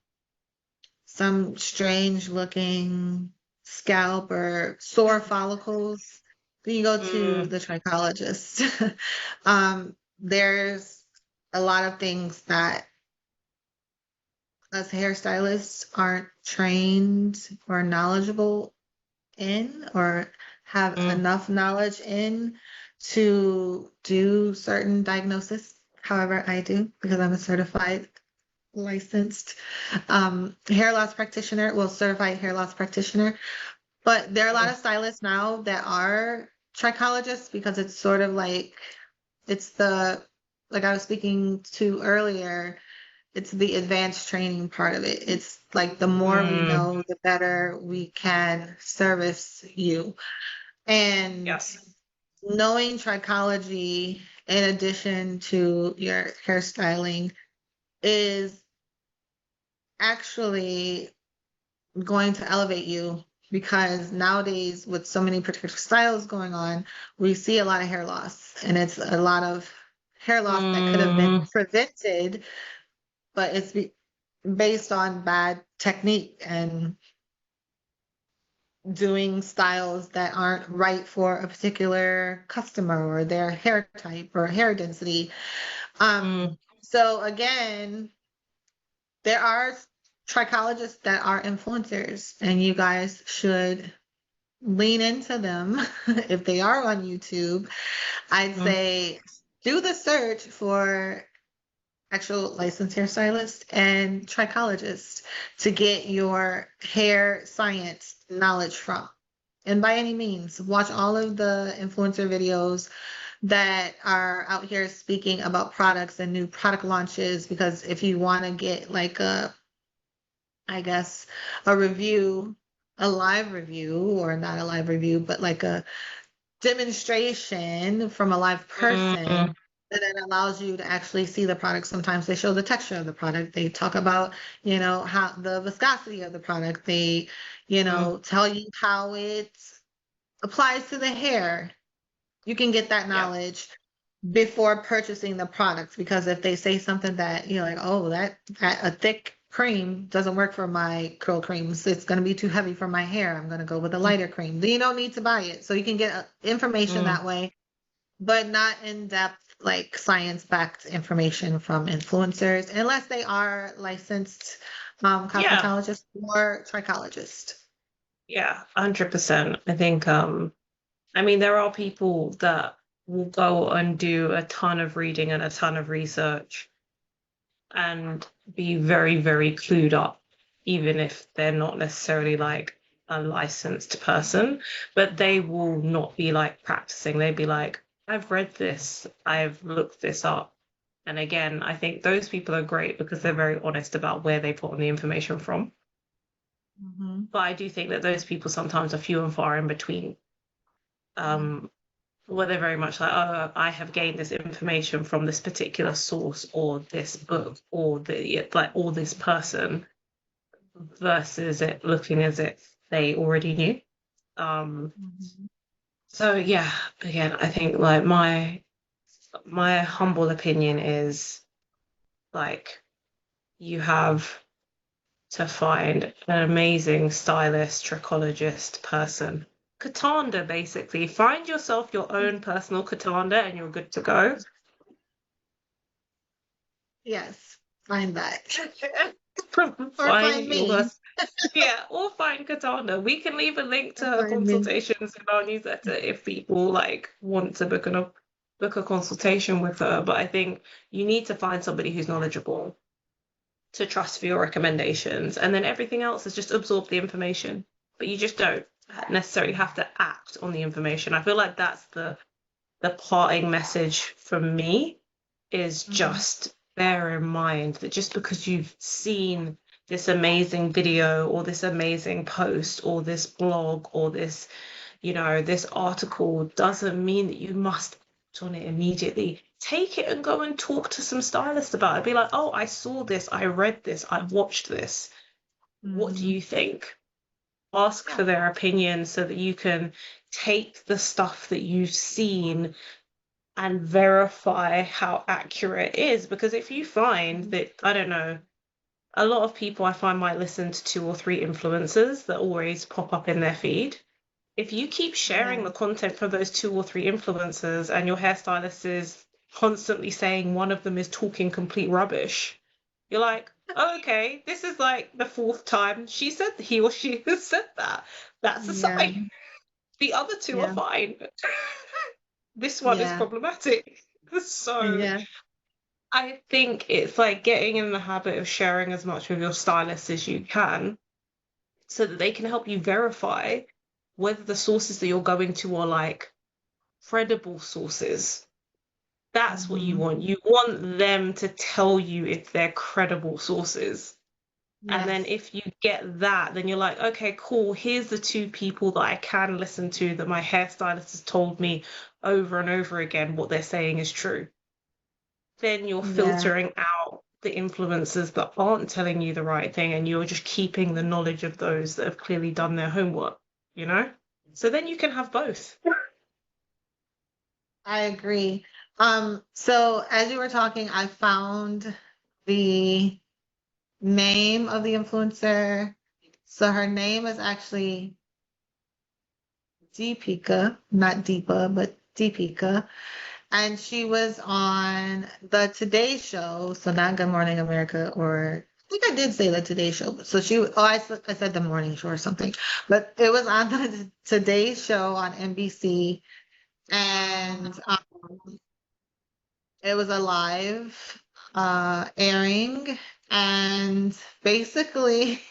Speaker 2: some strange looking scalp or sore follicles, then you go to
Speaker 1: mm,
Speaker 2: the trichologist. There's a lot of things that us hairstylists aren't trained or knowledgeable in or have
Speaker 1: mm,
Speaker 2: enough knowledge in to do certain diagnosis. However, I do because I'm a certified licensed hair loss practitioner, well, certified hair loss practitioner. But there are a lot
Speaker 1: mm,
Speaker 2: of stylists now that are trichologists because it's sort of like it's the like I was speaking to earlier, it's the advanced training part of it. It's like the more we
Speaker 1: mm.
Speaker 2: know, the better we can service you. And
Speaker 1: Yes.
Speaker 2: knowing trichology in addition to your hairstyling is actually going to elevate you because nowadays, with so many particular styles going on, we see a lot of hair loss, and it's a lot of hair loss that could have been
Speaker 1: Mm,
Speaker 2: prevented, but based on bad technique and doing styles that aren't right for a particular customer or their hair type or hair density.
Speaker 1: mm,
Speaker 2: So again, there are trichologists that are influencers, and you guys should lean into them if they are on YouTube. I'd
Speaker 1: mm,
Speaker 2: say do the search for actual licensed hairstylist and trichologist to get your hair science knowledge from. And by any means, watch all of the influencer videos that are out here speaking about products and new product launches. Because if you want to get like I guess, a review, a live review, or not a live review, but like a demonstration from a live
Speaker 1: mm,
Speaker 2: person that then allows you to actually see the product. Sometimes they show the texture of the product. They talk about, how the viscosity of the product. They,
Speaker 1: mm.
Speaker 2: tell you how it applies to the hair. You can get that
Speaker 1: Yeah.
Speaker 2: knowledge before purchasing the products because if they say something that like, oh, that a thick cream doesn't work for my curl creams. It's going to be too heavy for my hair. I'm going to go with a lighter cream. Then you don't need to buy it. So you can get information
Speaker 1: Mm.
Speaker 2: that way, but not in depth, like science backed information from influencers, unless they are licensed
Speaker 1: Yeah,
Speaker 2: cosmetologists or trichologists.
Speaker 1: yeah, 100%. I think I mean there are people that will go and do a ton of reading and a ton of research and be very, very clued up, even if they're not necessarily like a licensed person, but they will not be like practicing. They'd be like, I've read this, I've looked this up. And again, I think those people are great because they're very honest about where they put on the information from.
Speaker 2: Mhm.
Speaker 1: But I do think that those people sometimes are few and far in between. Um, where they're very much like, oh, I have gained this information from this particular source or this book or the like or this person versus it looking as if they already knew. Um,
Speaker 2: Mhm.
Speaker 1: so yeah, again, I think like my humble opinion is like you have to find an amazing stylist, trichologist person. Katanda, basically. Find yourself your own personal Katanda and you're good to go.
Speaker 2: Yes, find that. Or
Speaker 1: Find
Speaker 2: find
Speaker 1: your
Speaker 2: me.
Speaker 1: yeah, or find Katana. We can leave a link to
Speaker 2: Or
Speaker 1: her
Speaker 2: find me.
Speaker 1: consultations in our newsletter if people like want to book a consultation with her. But I think you need to find somebody who's knowledgeable to trust for your recommendations, and then everything else is just absorb the information. But you just don't necessarily have to act on the information. I feel like that's the parting message from me is
Speaker 2: Mhm.
Speaker 1: just bear in mind that just because you've seen this amazing video or this amazing post or this blog or this, this article doesn't mean that you must act on it immediately. Take it and go and talk to some stylists about it. Be like, oh, I saw this, I read this, I watched this. What do
Speaker 2: Mhm.
Speaker 1: you think? Ask
Speaker 2: Yeah.
Speaker 1: for their opinion so that you can take the stuff that you've seen and verify how accurate it is. Because if you find
Speaker 2: Mhm.
Speaker 1: that, I don't know, a lot of people I find might listen to two or three influencers that always pop up in their feed. If you keep sharing
Speaker 2: Yeah.
Speaker 1: the content from those two or three influencers and your hairstylist is constantly saying one of them is talking complete rubbish, you're like, oh, okay, this is like the fourth time she said he or she has said that. That's a
Speaker 2: Yeah.
Speaker 1: sign. The other two are
Speaker 2: Yeah.
Speaker 1: fine. This one is
Speaker 2: Yeah.
Speaker 1: problematic. So
Speaker 2: Yeah.
Speaker 1: I think it's like getting in the habit of sharing as much with your stylist as you can so that they can help you verify whether the sources that you're going to are like credible sources. That's what you
Speaker 2: Mhm.
Speaker 1: want. You want them to tell you if they're credible sources. And then
Speaker 2: Yes.
Speaker 1: if you get that, then you're like, okay, cool. Here's the two people that I can listen to that my hairstylist has told me over and over again what they're saying is true. Then you're
Speaker 2: Yeah.
Speaker 1: filtering out the influencers that aren't telling you the right thing and you're just keeping the knowledge of those that have clearly done their homework, you know? So then you can have both.
Speaker 2: I agree. So as you were talking, I found the name of the influencer. So her name is actually Deepika, not Deepa, but Deepika. And she was on the Today Show, so not Good Morning America, or I think I did say the Today Show. So I said the morning show or something, but it was on the Today Show on NBC, and it was a live airing, and basically.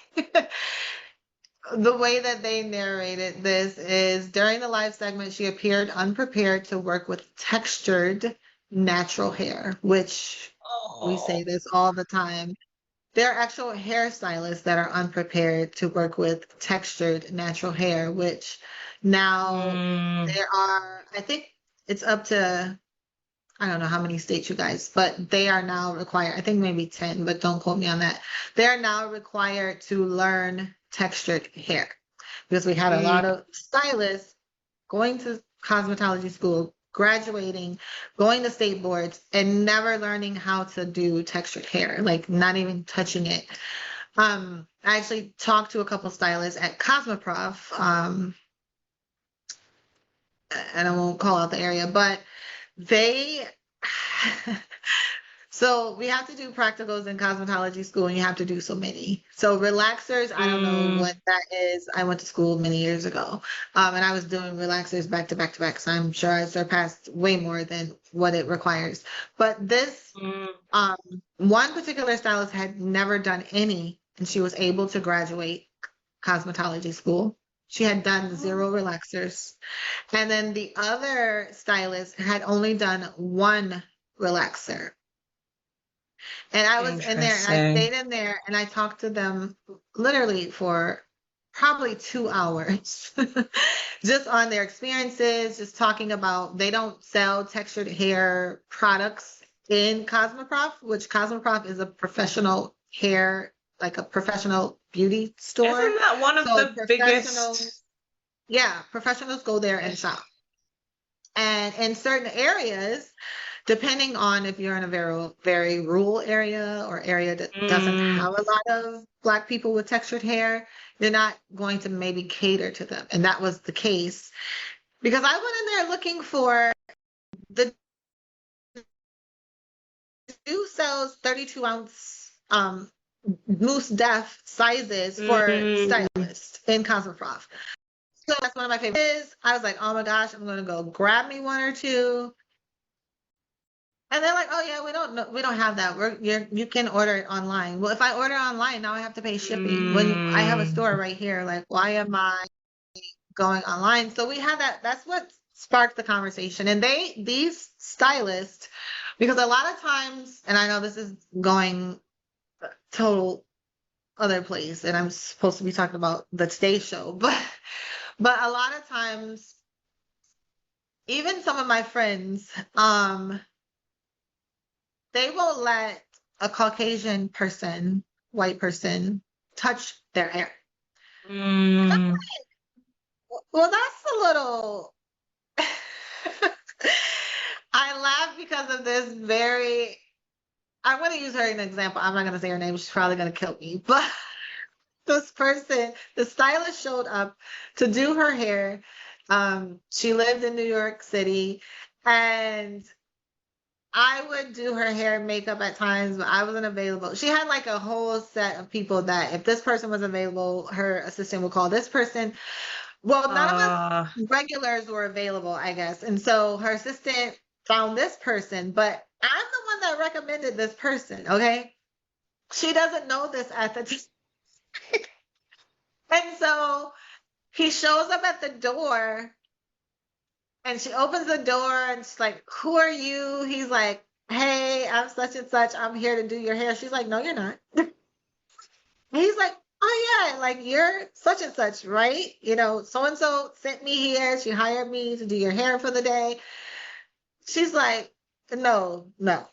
Speaker 2: The way that they narrated this is during the live segment, she appeared unprepared to work with textured natural hair, which we
Speaker 1: Oh.
Speaker 2: say this all the time. There are actual hairstylists that are unprepared to work with textured natural hair, which now
Speaker 1: Mm,
Speaker 2: there are, I think it's up to, I don't know how many states, you guys, but they are now required, I think maybe 10, but don't quote me on that. They're now required to learn textured hair because we had a
Speaker 1: mm,
Speaker 2: lot of stylists going to cosmetology school, graduating, going to state boards, and never learning how to do textured hair, like not even touching it. I actually talked to a couple stylists at Cosmoprof, and I won't call out the area, but they so we have to do practicals in cosmetology school, and you have to do so many. So relaxers, I don't know
Speaker 1: Mm,
Speaker 2: what that is. I went to school many years ago, and I was doing relaxers back to back to back. So I'm sure I surpassed way more than what it requires. But this
Speaker 1: mm,
Speaker 2: um, one particular stylist had never done any, and she was able to graduate cosmetology school. She had done
Speaker 1: oh,
Speaker 2: 0 relaxers. And then the other stylist had only done one relaxer. And I was in there and I
Speaker 1: interesting.
Speaker 2: stayed in there and I talked to them literally for probably 2 hours just on their experiences, just talking about they don't sell textured hair products in Cosmoprof, which Cosmoprof is a professional hair, like a professional beauty store.
Speaker 1: Isn't that one of
Speaker 2: So
Speaker 1: the biggest?
Speaker 2: professionals go there and shop. And in certain areas, depending on if you're in a very rural area or area that doesn't
Speaker 1: Mm,
Speaker 2: have a lot of Black people with textured hair, you're not going to maybe cater to them. And that was the case because I went in there looking for the new sells 32-ounce mousse def sizes for
Speaker 1: mm,
Speaker 2: stylists in Cosmoprof. So that's one of my favorites. I was like, oh my gosh, I'm gonna go grab me one or two. And they're like, "Oh yeah, we don't know, we don't have that. You can order it online." Well, if I order online, now I have to pay shipping. When I have a store
Speaker 1: mm.
Speaker 2: right here, like why am I going online? So we had that. That's what sparked the conversation. And these stylists, because a lot of times, and I know this is going total other place, and I'm supposed to be talking about the Today Show, but a lot of times, even some of my friends, they won't let a Caucasian person, white person, touch their hair.
Speaker 1: Mm.
Speaker 2: Well, that's a little. I laugh because of this very. I'm going to use her as an example. I'm not going to say her name. She's probably going to kill me. But this person, the stylist showed up to do her hair. She lived in New York City, and I would do her hair and makeup at times, but I wasn't available. She had like a whole set of people that if this person was available, her assistant would call this person. Well, none of us
Speaker 1: Uh,
Speaker 2: regulars were available, I guess. And so her assistant found this person, but I'm the one that recommended this person, okay? She doesn't know this at the time. And so he shows up at the door and she opens the door and she's like, "Who are you?" He's like, "Hey, I'm such and such. I'm here to do your hair." She's like, "No, you're not." And he's like, "Oh yeah, like you're such and such, right? You know, so and so sent me here. She hired me to do your hair for the day." She's like, "No, no."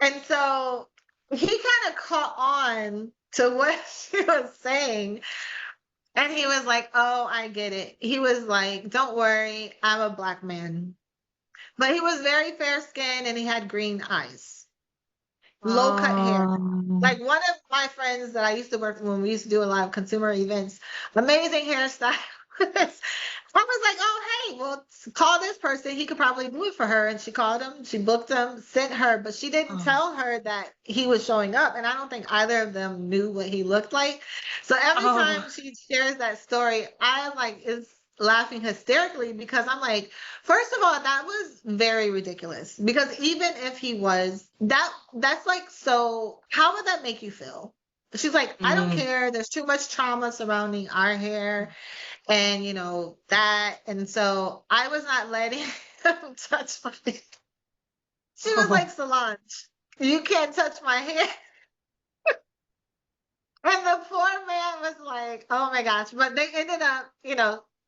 Speaker 2: And so he kind of caught on to what she was saying. And he was like, "Oh, I get it." He was like, "Don't worry, I'm a Black man." But he was very fair skinned and he had green eyes, low cut hair.
Speaker 1: um,
Speaker 2: Like one of my friends that I used to work with when we used to do a lot of consumer events, amazing hairstyle. I was like, "Oh, hey, well, call this person. He could probably do it for her." And she called him, she booked him, sent her, but she didn't
Speaker 1: oh,
Speaker 2: tell her that he was showing up. And I don't think either of them knew what he looked like. So every
Speaker 1: oh,
Speaker 2: time she shares that story, I am like, is laughing hysterically because I'm like, first of all, that was very ridiculous. Because even if he was, that's like, so how would that make you feel? She's like, "I don't
Speaker 1: mm.
Speaker 2: care. There's too much trauma surrounding our hair and that." And so I was not letting him touch my hair. She was like,
Speaker 1: Oh,
Speaker 2: "Solange, you can't touch my hair." And the poor man was like, "Oh my gosh." But they ended up,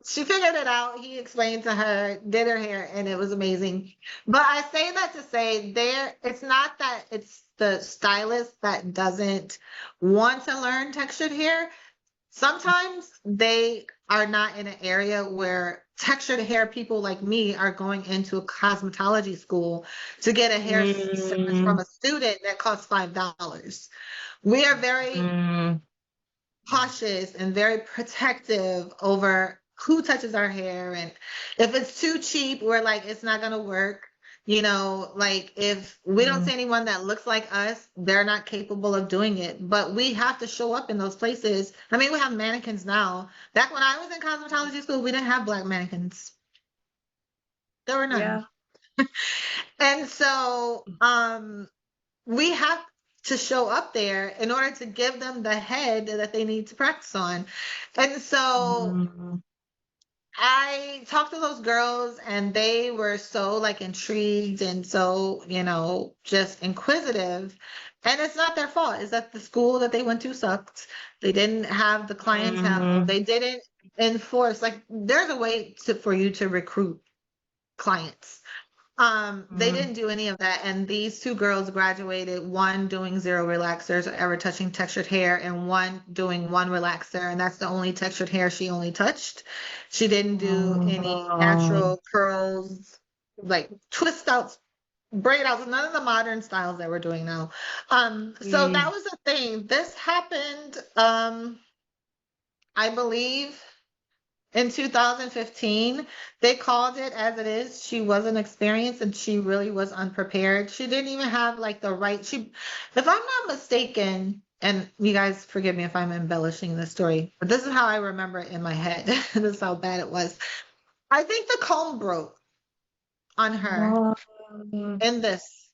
Speaker 2: she figured it out. He explained to her, did her hair, and it was amazing. But I say that to say it's not that it's the stylist that doesn't want to learn textured hair. Sometimes they are not in an area where textured hair people like me are going into a cosmetology school to get a hair service
Speaker 1: mm,
Speaker 2: from a student that costs $5. We are very
Speaker 1: mm.
Speaker 2: cautious and very protective over who touches our hair. And if it's too cheap, we're like, it's not going to work. You know, like if we don't see
Speaker 1: Mm.
Speaker 2: anyone that looks like us, they're not capable of doing it. But we have to show up in those places. I mean, we have mannequins now. Back when I was in cosmetology school, we didn't have black mannequins. There were none.
Speaker 1: Yeah.
Speaker 2: And so, we have to show up there in order to give them the head that they need to practice on. And so
Speaker 1: Mm.
Speaker 2: I talked to those girls and they were so like intrigued and so, just inquisitive. And it's not their fault. It's that the school that they went to sucked. They didn't have the clientele.
Speaker 1: Mm.
Speaker 2: They didn't enforce, like, there's a way for you to recruit clients. They
Speaker 1: Mm.
Speaker 2: didn't do any of that, and these two girls graduated, one doing zero relaxers or ever touching textured hair, and one doing one relaxer, and that's the only textured hair she only touched. She didn't do any
Speaker 1: Oh.
Speaker 2: natural curls, like twist outs, braid outs, none of the modern styles that we're doing now. So that
Speaker 1: Mm.
Speaker 2: was the thing. This happened, I believe in 2015. They called it as it is. She wasn't experienced and she really was unprepared. She didn't even have like the right, if I'm not mistaken, and you guys forgive me if I'm embellishing this story, but this is how I remember it in my head. This is how bad it was. I think the comb broke on her
Speaker 1: Oh.
Speaker 2: in this.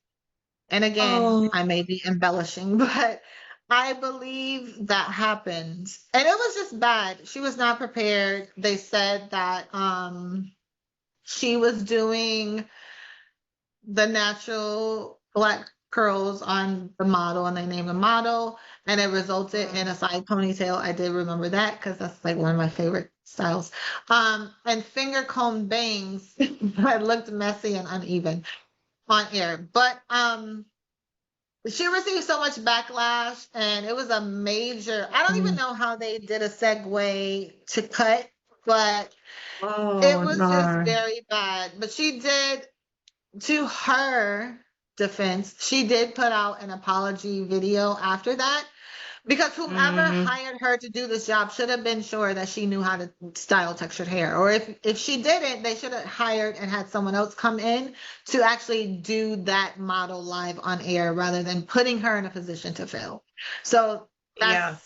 Speaker 2: And again,
Speaker 1: Oh.
Speaker 2: I may be embellishing, but I believe that happened. And it was just bad. She was not prepared. They said that she was doing the natural black curls on the model, and they named the model, and it resulted in a
Speaker 1: Mm.
Speaker 2: side ponytail. I did remember that because that's like one of my favorite styles. And finger comb bangs that looked messy and uneven on air. But she received so much backlash, and it was a major. I don't even
Speaker 1: Mm.
Speaker 2: know how they did a segue to cut, but it
Speaker 1: Oh
Speaker 2: was just
Speaker 1: no.
Speaker 2: very bad. But she did, to her defense, she did put out an apology video after that, because whomever
Speaker 1: Mm.
Speaker 2: hired her to do this job should have been sure that she knew how to style textured hair. Or if she didn't, they should have hired and had someone else come in to actually do that model live on air rather than putting her in a position to fail. So
Speaker 1: Yeah.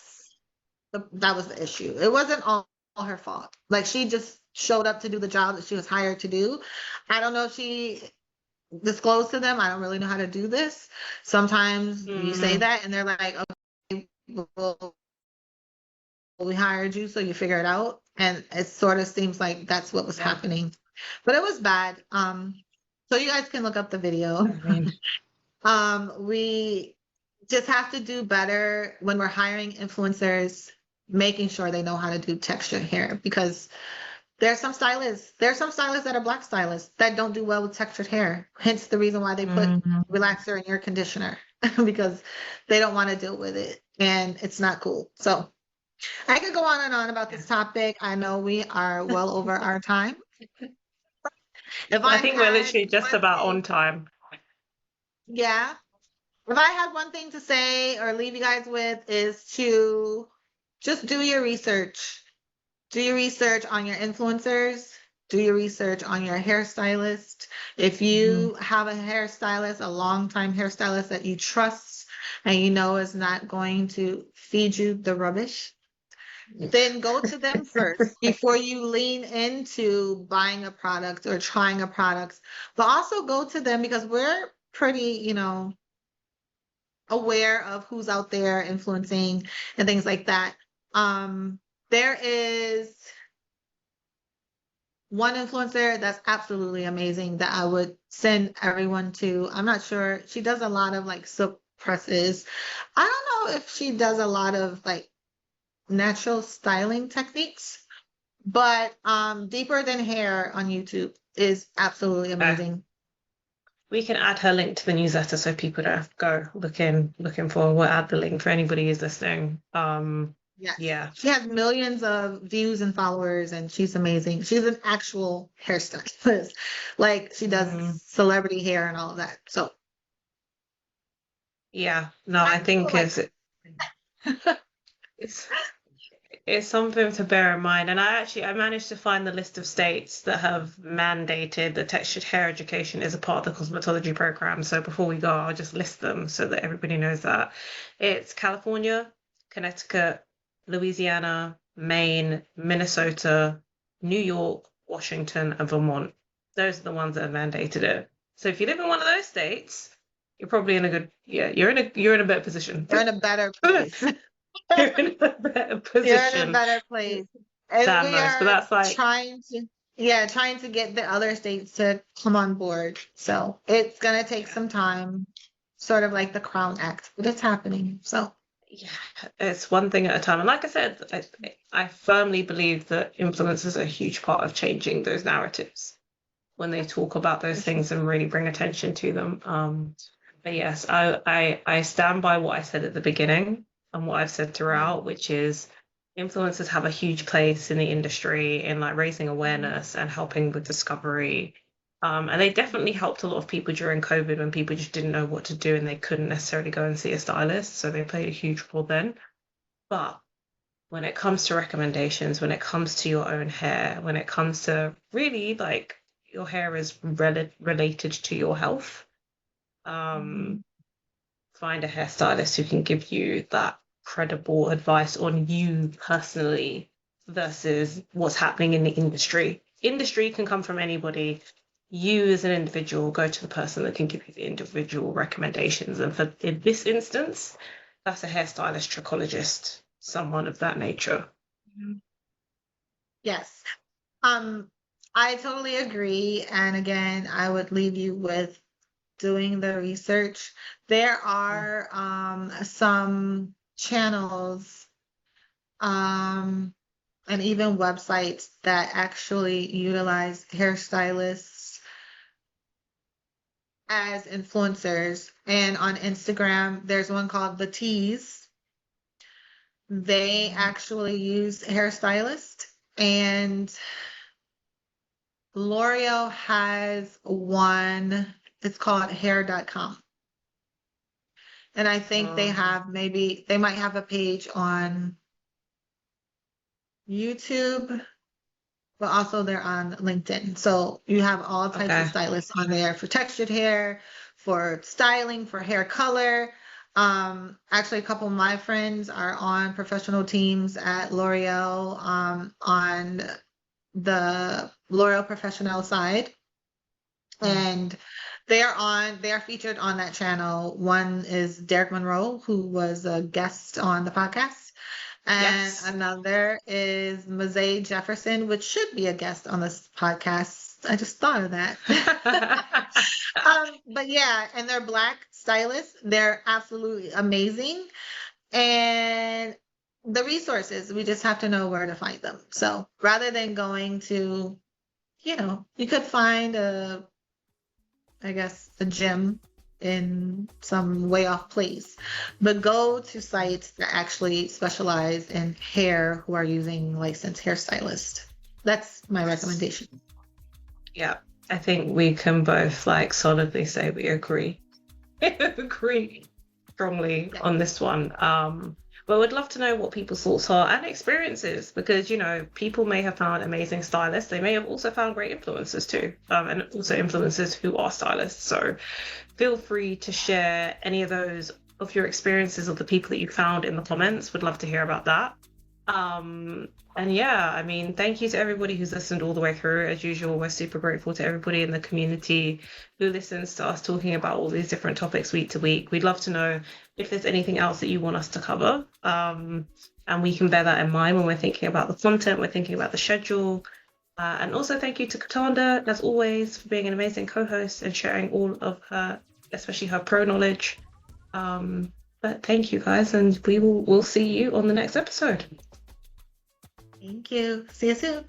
Speaker 2: that was the issue. It wasn't all her fault. Like, she just showed up to do the job that she was hired to do. I don't know if she disclosed to them, I don't really know how to do this. Sometimes you say
Speaker 1: Mm.
Speaker 2: that and they're like, okay, well, we hired you, so you figure it out. And it sort of seems like that's what was
Speaker 1: Yeah.
Speaker 2: happening. But it was bad. So you guys can look up the video.
Speaker 1: I mean,
Speaker 2: We just have to do better when we're hiring influencers, making sure they know how to do textured hair, because there are some stylists that are black stylists that don't do well with textured hair. Hence the reason why they put
Speaker 1: mm.
Speaker 2: relaxer in your conditioner, because they don't want to deal with it and it's not cool. So I could go on and on about
Speaker 1: Yeah.
Speaker 2: this topic. I know we are well over our time. If
Speaker 1: I
Speaker 2: I
Speaker 1: think we're
Speaker 2: had
Speaker 1: literally just
Speaker 2: one
Speaker 1: about
Speaker 2: thing,
Speaker 1: on time.
Speaker 2: yeah, if I had one thing to say or leave you guys with, is to just do your research. Do your research on your influencers. Do your research on your hairstylist. If
Speaker 1: Mm.
Speaker 2: you have a hairstylist, a longtime hairstylist that you trust and you know is not going to feed you the rubbish, then go to them first before you lean into buying a product or trying a product. But also go to them because we're pretty, aware of who's out there influencing and things like that. There is one influencer that's absolutely amazing that I would send everyone to. I'm not sure. She does a lot of like silk presses. I don't know if she does a lot of like natural styling techniques, but Deeper Than Hair on YouTube is absolutely
Speaker 1: Uh,
Speaker 2: amazing.
Speaker 1: we can add her link to the newsletter so people don't have to go looking for. We'll add the link for anybody who's listening.
Speaker 2: Yes.
Speaker 1: Yeah.
Speaker 2: She has millions of views and followers, and she's amazing. She's an actual hairstylist. Like, she does
Speaker 1: Mm.
Speaker 2: celebrity hair and all of that. So
Speaker 1: Yeah. No,
Speaker 2: I
Speaker 1: I
Speaker 2: feel
Speaker 1: think
Speaker 2: like
Speaker 1: it's it's something to bear in mind. And I managed to find the list of states that have mandated that textured hair education is a part of the cosmetology program. So before we go, I'll just list them so that everybody knows that. It's California, Connecticut, Louisiana, Maine, Minnesota, New York, Washington, and Vermont. Those are the ones that have mandated it. So if you live in one of those states, you're probably in a good, you're in a better position.
Speaker 2: You're in a better place.
Speaker 1: You're in a better
Speaker 2: You're in a
Speaker 1: position
Speaker 2: better place. And
Speaker 1: than
Speaker 2: we
Speaker 1: most. But
Speaker 2: are
Speaker 1: that's like,
Speaker 2: trying to get the other states to come on board. So it's gonna take some time, sort of like the Crown Act, but it's happening. So
Speaker 1: yeah, it's one thing at a time. And like I said, I firmly believe that influencers are a huge part of changing those narratives when they talk about those things and really bring attention to them. But yes, I stand by what I said at the beginning and what I've said throughout, which is influencers have a huge place in the industry in like raising awareness and helping with discovery. And they definitely helped a lot of people during COVID when people just didn't know what to do and they couldn't necessarily go and see a stylist. So they played a huge role then. But when it comes to recommendations, when it comes to your own hair, when it comes to really like your hair is related to your health, find a hairstylist who can give you that credible advice on you personally versus what's happening in the industry. Industry can come from anybody. You as an individual go to the person that can give you the individual recommendations. And for in this instance, that's a hairstylist, trichologist, someone of that nature.
Speaker 2: yes. I totally agree. And again, I would leave you with doing the research. There are some channels and even websites that actually utilize hairstylists as influencers. And on Instagram, there's one called The Tease. They actually use hairstylists, and L'Oreal has one. It's called hair.com. And I think they might have a page on YouTube, but also they're on LinkedIn. So you have all types of stylists on there for textured hair, for styling, for hair color. Actually, a couple of my friends are on professional teams at L'Oreal, on the L'Oreal Professionnel side. And they are featured on that channel. One is Derek Monroe, who was a guest on the podcast. And another is Mazay Jefferson, which should be a guest on this podcast. I just thought of that. But yeah, and they're Black stylists. They're absolutely amazing. And the resources, we just have to know where to find them. So rather than going to, you could find a gym in some way off place, but go to sites that actually specialize in hair who are using licensed hairstylists. That's my recommendation.
Speaker 1: Yeah, I think we can both like solidly say we agree. Agree strongly on this one. But we'd love to know what people's thoughts are and experiences, because, people may have found amazing stylists. They may have also found great influencers too, and also influencers who are stylists. So feel free to share any of those of your experiences of the people that you found in the comments. Would love to hear about that. And yeah, I mean, thank you to everybody who's listened all the way through. As usual, we're super grateful to everybody in the community who listens to us talking about all these different topics week to week. We'd love to know if there's anything else that you want us to cover. And we can bear that in mind when we're thinking about the content, we're thinking about the schedule. And also thank you to Katanda, as always, for being an amazing co-host and sharing all of her, especially her pro knowledge. But thank you guys, and we'll see you on the next episode.
Speaker 2: Thank you. See you soon.